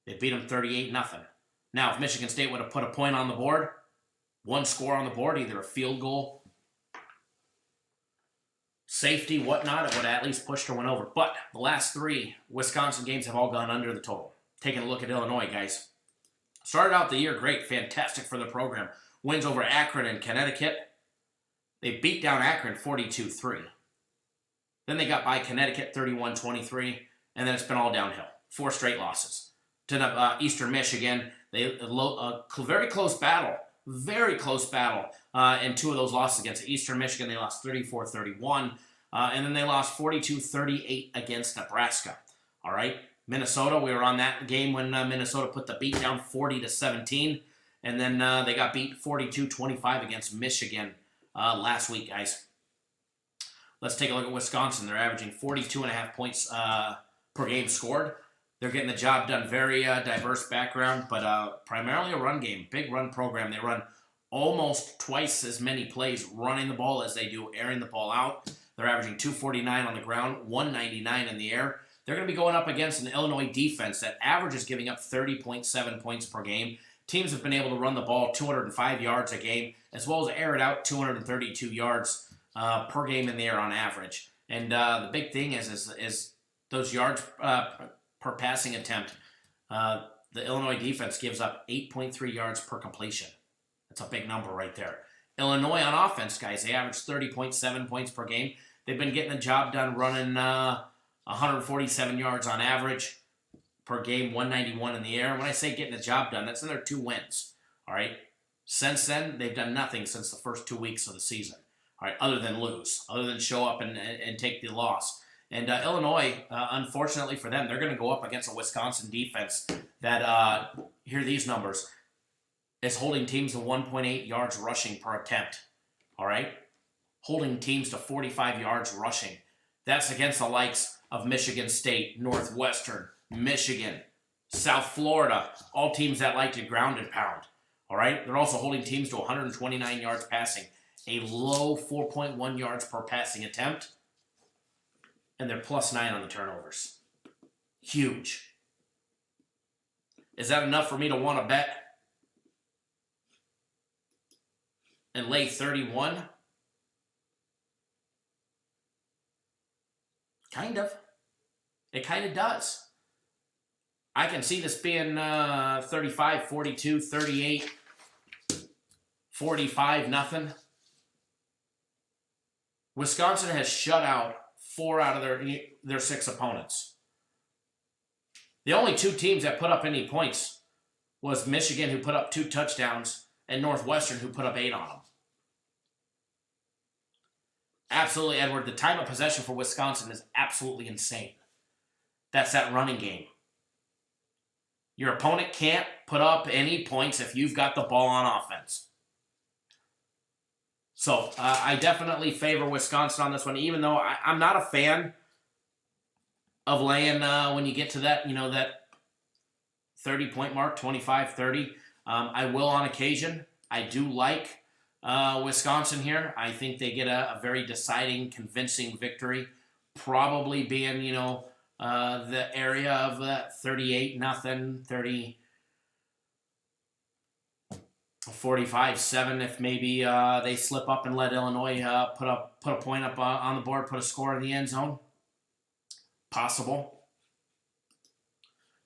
They beat them 38-0. Now, if Michigan State would have put a point on the board, 1 score on the board, either a field goal, safety, whatnot, it would have at least pushed or went over. But the last 3 Wisconsin games have all gone under the total. Taking a look at Illinois, guys. Started out the year great, fantastic for the program. Wins over Akron and Connecticut. They beat down Akron 42-3. Then they got by Connecticut 31-23, and then it's been all downhill. 4 straight losses. To Eastern Michigan, they very close battle. Very close battle in 2 of those losses against Eastern Michigan. They lost 34-31, and then they lost 42-38 against Nebraska. All right, Minnesota, we were on that game when Minnesota put the beat down 40-17, and then they got beat 42-25 against Michigan last week, guys. Let's take a look at Wisconsin. They're averaging 42.5 points per game scored. They're getting the job done. Very diverse background, but primarily a run game. Big run program. They run almost twice as many plays running the ball as they do airing the ball out. They're averaging 249 on the ground, 199 in the air. They're going to be going up against an Illinois defense that averages giving up 30.7 points per game. Teams have been able to run the ball 205 yards a game, as well as air it out 232 yards per game in the air on average. And the big thing is those yards per passing attempt. The Illinois defense gives up 8.3 yards per completion. That's a big number right there. Illinois on offense, guys, they average 30.7 points per game. They've been getting the job done running 147 yards on average per game, 191 in the air. When I say getting the job done, that's in their 2 wins. All right. Since then, they've done nothing since the first 2 weeks of the season. All right, other than lose, other than show up and take the loss. And Illinois, unfortunately for them, they're going to go up against a Wisconsin defense that, hear these numbers, is holding teams to 1.8 yards rushing per attempt. All right? Holding teams to 45 yards rushing. That's against the likes of Michigan State, Northwestern, Michigan, South Florida, all teams that like to ground and pound. All right? They're also holding teams to 129 yards passing, a low 4.1 yards per passing attempt. And they're +9 on the turnovers. Huge. Is that enough for me to want to bet and lay 31? Kind of. It kind of does. I can see this being 35, 42, 38, 45, nothing. Wisconsin has shut out 4 out of their 6 opponents. The only 2 teams that put up any points was Michigan, who put up 2 touchdowns, and Northwestern, who put up 8 on them. Absolutely, Edward. The time of possession for Wisconsin is absolutely insane. That's that running game. Your opponent can't put up any points if you've got the ball on offense. So I definitely favor Wisconsin on this one, even though I'm not a fan of laying when you get to that, that 30-point mark, 25-30. I will on occasion. I do like Wisconsin here. I think they get a very deciding, convincing victory. Probably being, the area of 38-0, 45-7 if maybe they slip up and let Illinois put a point up on the board, put a score in the end zone. Possible.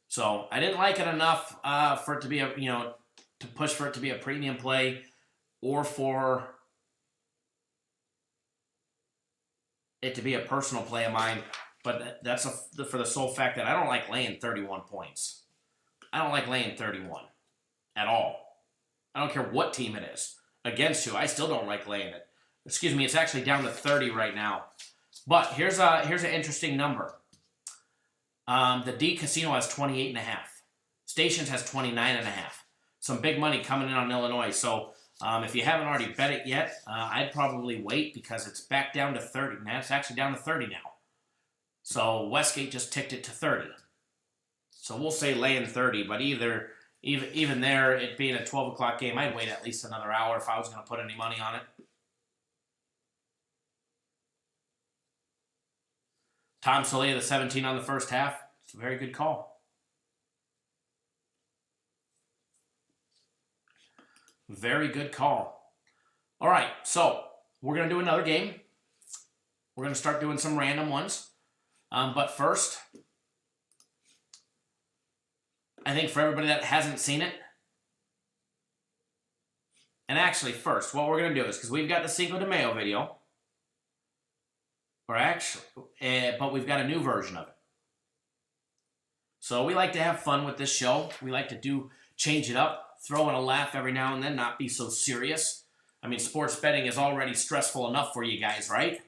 So I didn't like it enough for it to be to push for it to be a premium play, or for it to be a personal play of mine. But that's for the sole fact that I don't like laying 31 points. I don't like laying 31 at all. I don't care what team it is. Against who, I still don't like laying it. Excuse me, it's actually down to 30 right now. But here's an interesting number. The D Casino has 28.5. Stations has 29.5. Some big money coming in on Illinois. So if you haven't already bet it yet, I'd probably wait because it's back down to 30. Now it's actually down to 30 now. So Westgate just ticked it to 30. So we'll say laying 30, but even there, it being a 12 o'clock game, I'd wait at least another hour if I was going to put any money on it. Tom Soleil, the 17 on the first half. It's a very good call. Very good call. All right, so we're going to do another game. We're going to start doing some random ones. But first, I think for everybody that hasn't seen it, and actually first, what we're going to do is, because we've got the Cinco de Mayo video, but we've got a new version of it. So we like to have fun with this show. We like to change it up, throw in a laugh every now and then, not be so serious. I mean, sports betting is already stressful enough for you guys, right?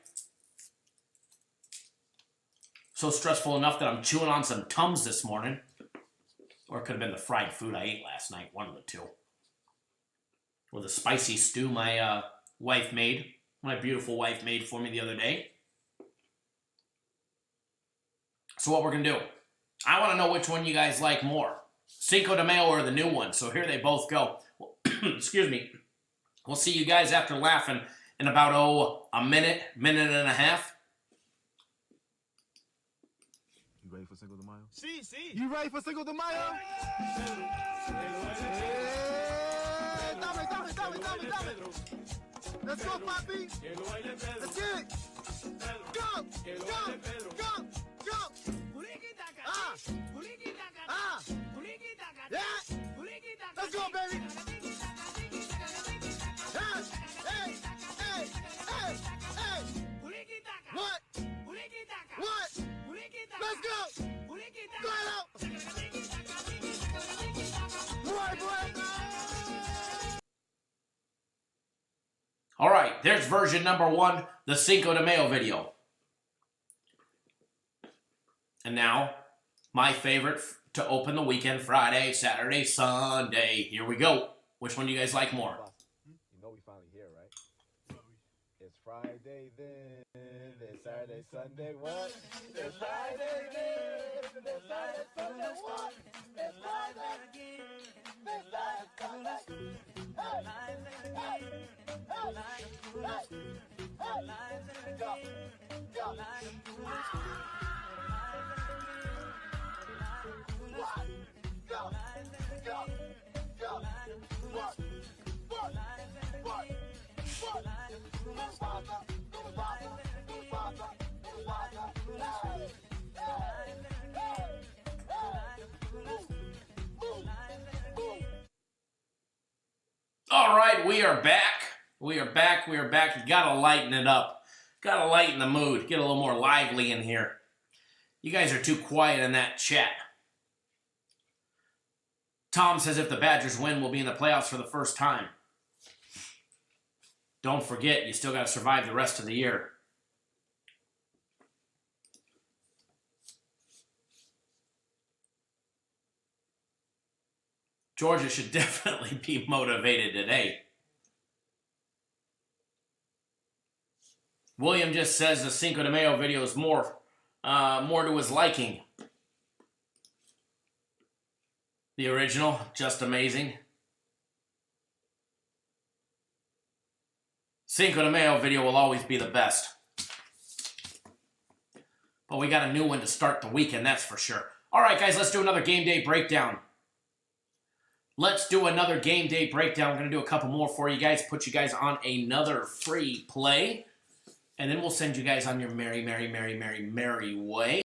So stressful enough that I'm chewing on some Tums this morning. Or it could have been the fried food I ate last night, one of the two. Or the spicy stew my beautiful wife made for me the other day. So what we're going to do, I want to know which one you guys like more. Cinco de Mayo or the new one. So here they both go. Excuse me. We'll see you guys after laughing in about, a minute and a half. You ready for Cinco de Mayo? Sí, sí. You ready for Cinco de Mayo? Dame. Let's go, papi. Let's get it. Go. Yeah. Let's go, baby. Hey. What? Let's go. Go out. Boy. All right, there's version number 1, the Cinco de Mayo video. And now, my favorite to open the weekend, Friday, Saturday, Sunday. Here we go. Which one do you guys like more? You know we finally here, right? It's Friday then. It's Saturday, Sunday, what? It's Friday then. It's Saturday, Sunday, what? It's Friday again. It's Saturday, Sunday. All right, we are back. We are back. You gotta lighten it up. Gotta lighten the mood. Get a little more lively in here. You guys are too quiet in that chat. Tom says if the Badgers win, we'll be in the playoffs for the first time. Don't forget, you still gotta survive the rest of the year. Georgia should definitely be motivated today. William just says the Cinco de Mayo video is more to his liking. The original, just amazing. Cinco de Mayo video will always be the best. But we got a new one to start the weekend, that's for sure. All right, guys, let's do another game day breakdown. Let's do another game day breakdown. We're going to do a couple more for you guys, put you guys on another free play, and then we'll send you guys on your merry, merry, merry, merry, merry way.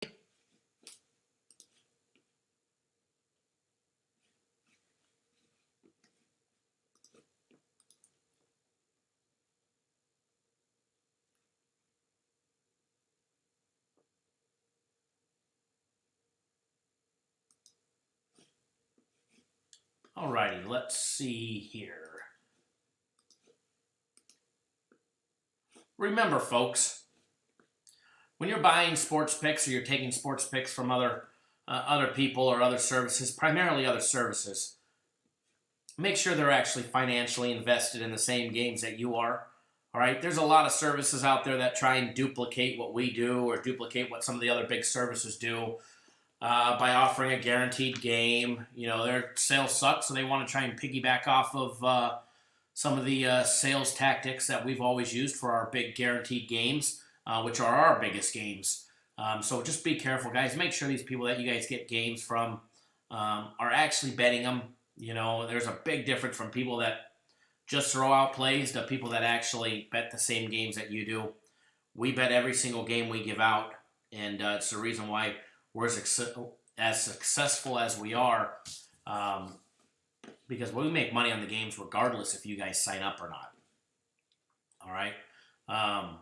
Alrighty, let's see here. Remember, folks, when you're buying sports picks or you're taking sports picks from other people or other services, primarily other services, make sure they're actually financially invested in the same games that you are. All right, there's a lot of services out there that try and duplicate what we do or duplicate what some of the other big services do. By offering a guaranteed game. You know, their sales suck, so they want to try and piggyback off of some of the sales tactics that we've always used for our big guaranteed games, which are our biggest games. So just be careful, guys. Make sure these people that you guys get games from are actually betting them. You know, there's a big difference from people that just throw out plays to people that actually bet the same games that you do. We bet every single game we give out, and it's the reason why we're as successful as we are, because we make money on the games regardless if you guys sign up or not. All right? I'm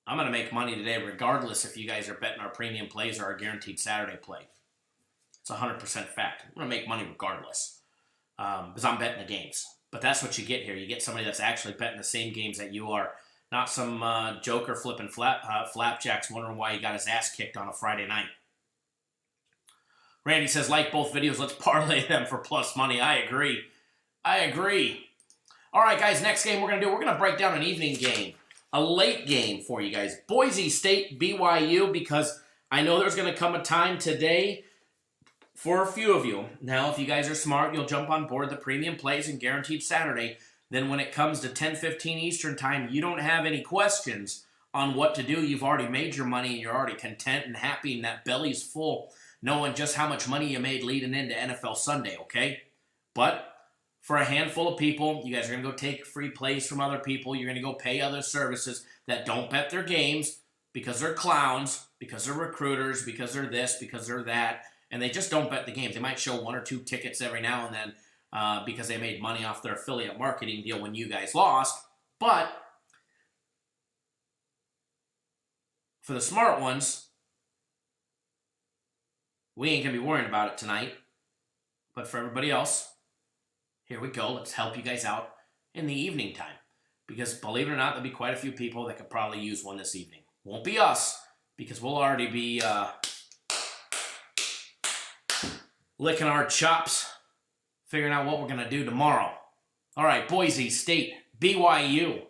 going to make money today regardless if you guys are betting our premium plays or our guaranteed Saturday play. It's 100% fact. I'm going to make money regardless because I'm betting the games. But that's what you get here. You get somebody that's actually betting the same games that you are. Not some joker flipping flapjacks wondering why he got his ass kicked on a Friday night. Randy says, like both videos, let's parlay them for plus money. I agree. All right, guys, next game we're going to break down an evening game. A late game for you guys. Boise State, BYU, because I know there's going to come a time today for a few of you. Now, if you guys are smart, you'll jump on board the premium plays and guaranteed Saturday. Then when it comes to 10:15 Eastern time, you don't have any questions on what to do. You've already made your money and you're already content and happy and that belly's full, knowing just how much money you made leading into NFL Sunday, okay? But for a handful of people, you guys are going to go take free plays from other people. You're going to go pay other services that don't bet their games because they're clowns, because they're recruiters, because they're this, because they're that, and they just don't bet the games. They might show one or two tickets every now and then, because they made money off their affiliate marketing deal when you guys lost. But for the smart ones, we ain't going to be worrying about it tonight. But for everybody else, here we go. Let's help you guys out in the evening time. Because believe it or not, there'll be quite a few people that could probably use one this evening. Won't be us, because we'll already be licking our chops, figuring out what we're going to do tomorrow. All right, Boise State, BYU.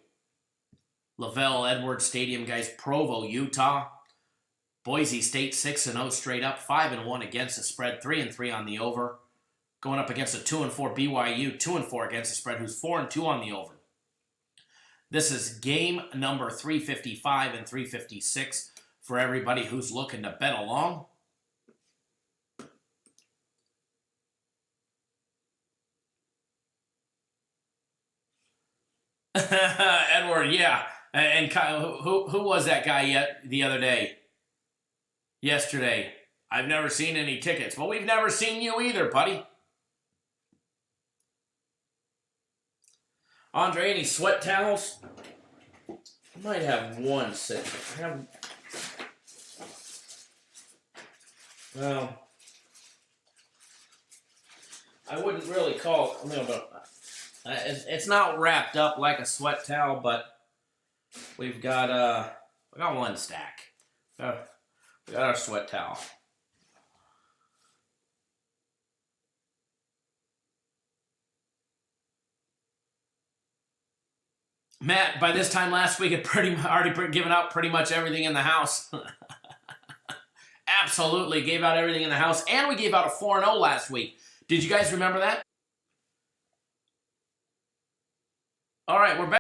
Lavelle Edwards Stadium, guys, Provo, Utah. Boise State 6-0 straight up, 5-1 against the spread, 3-3 on the over. Going up against a 2-4 BYU, 2-4 against the spread, who's 4-2 on the over. This is game number 355 and 356 for everybody who's looking to bet along. Edward, yeah. And Kyle, who was that guy the other day? Yesterday. I've never seen any tickets. Well, we've never seen you either, buddy. Andre, any sweat towels? I might have one sitting. Well, I wouldn't really call it. It's not wrapped up like a sweat towel, but we got one stack. We got our sweat towel. Matt, by this time last week, had already given out pretty much everything in the house. Absolutely, gave out everything in the house, and we gave out a 4-0 last week. Did you guys remember that? All right, we're back.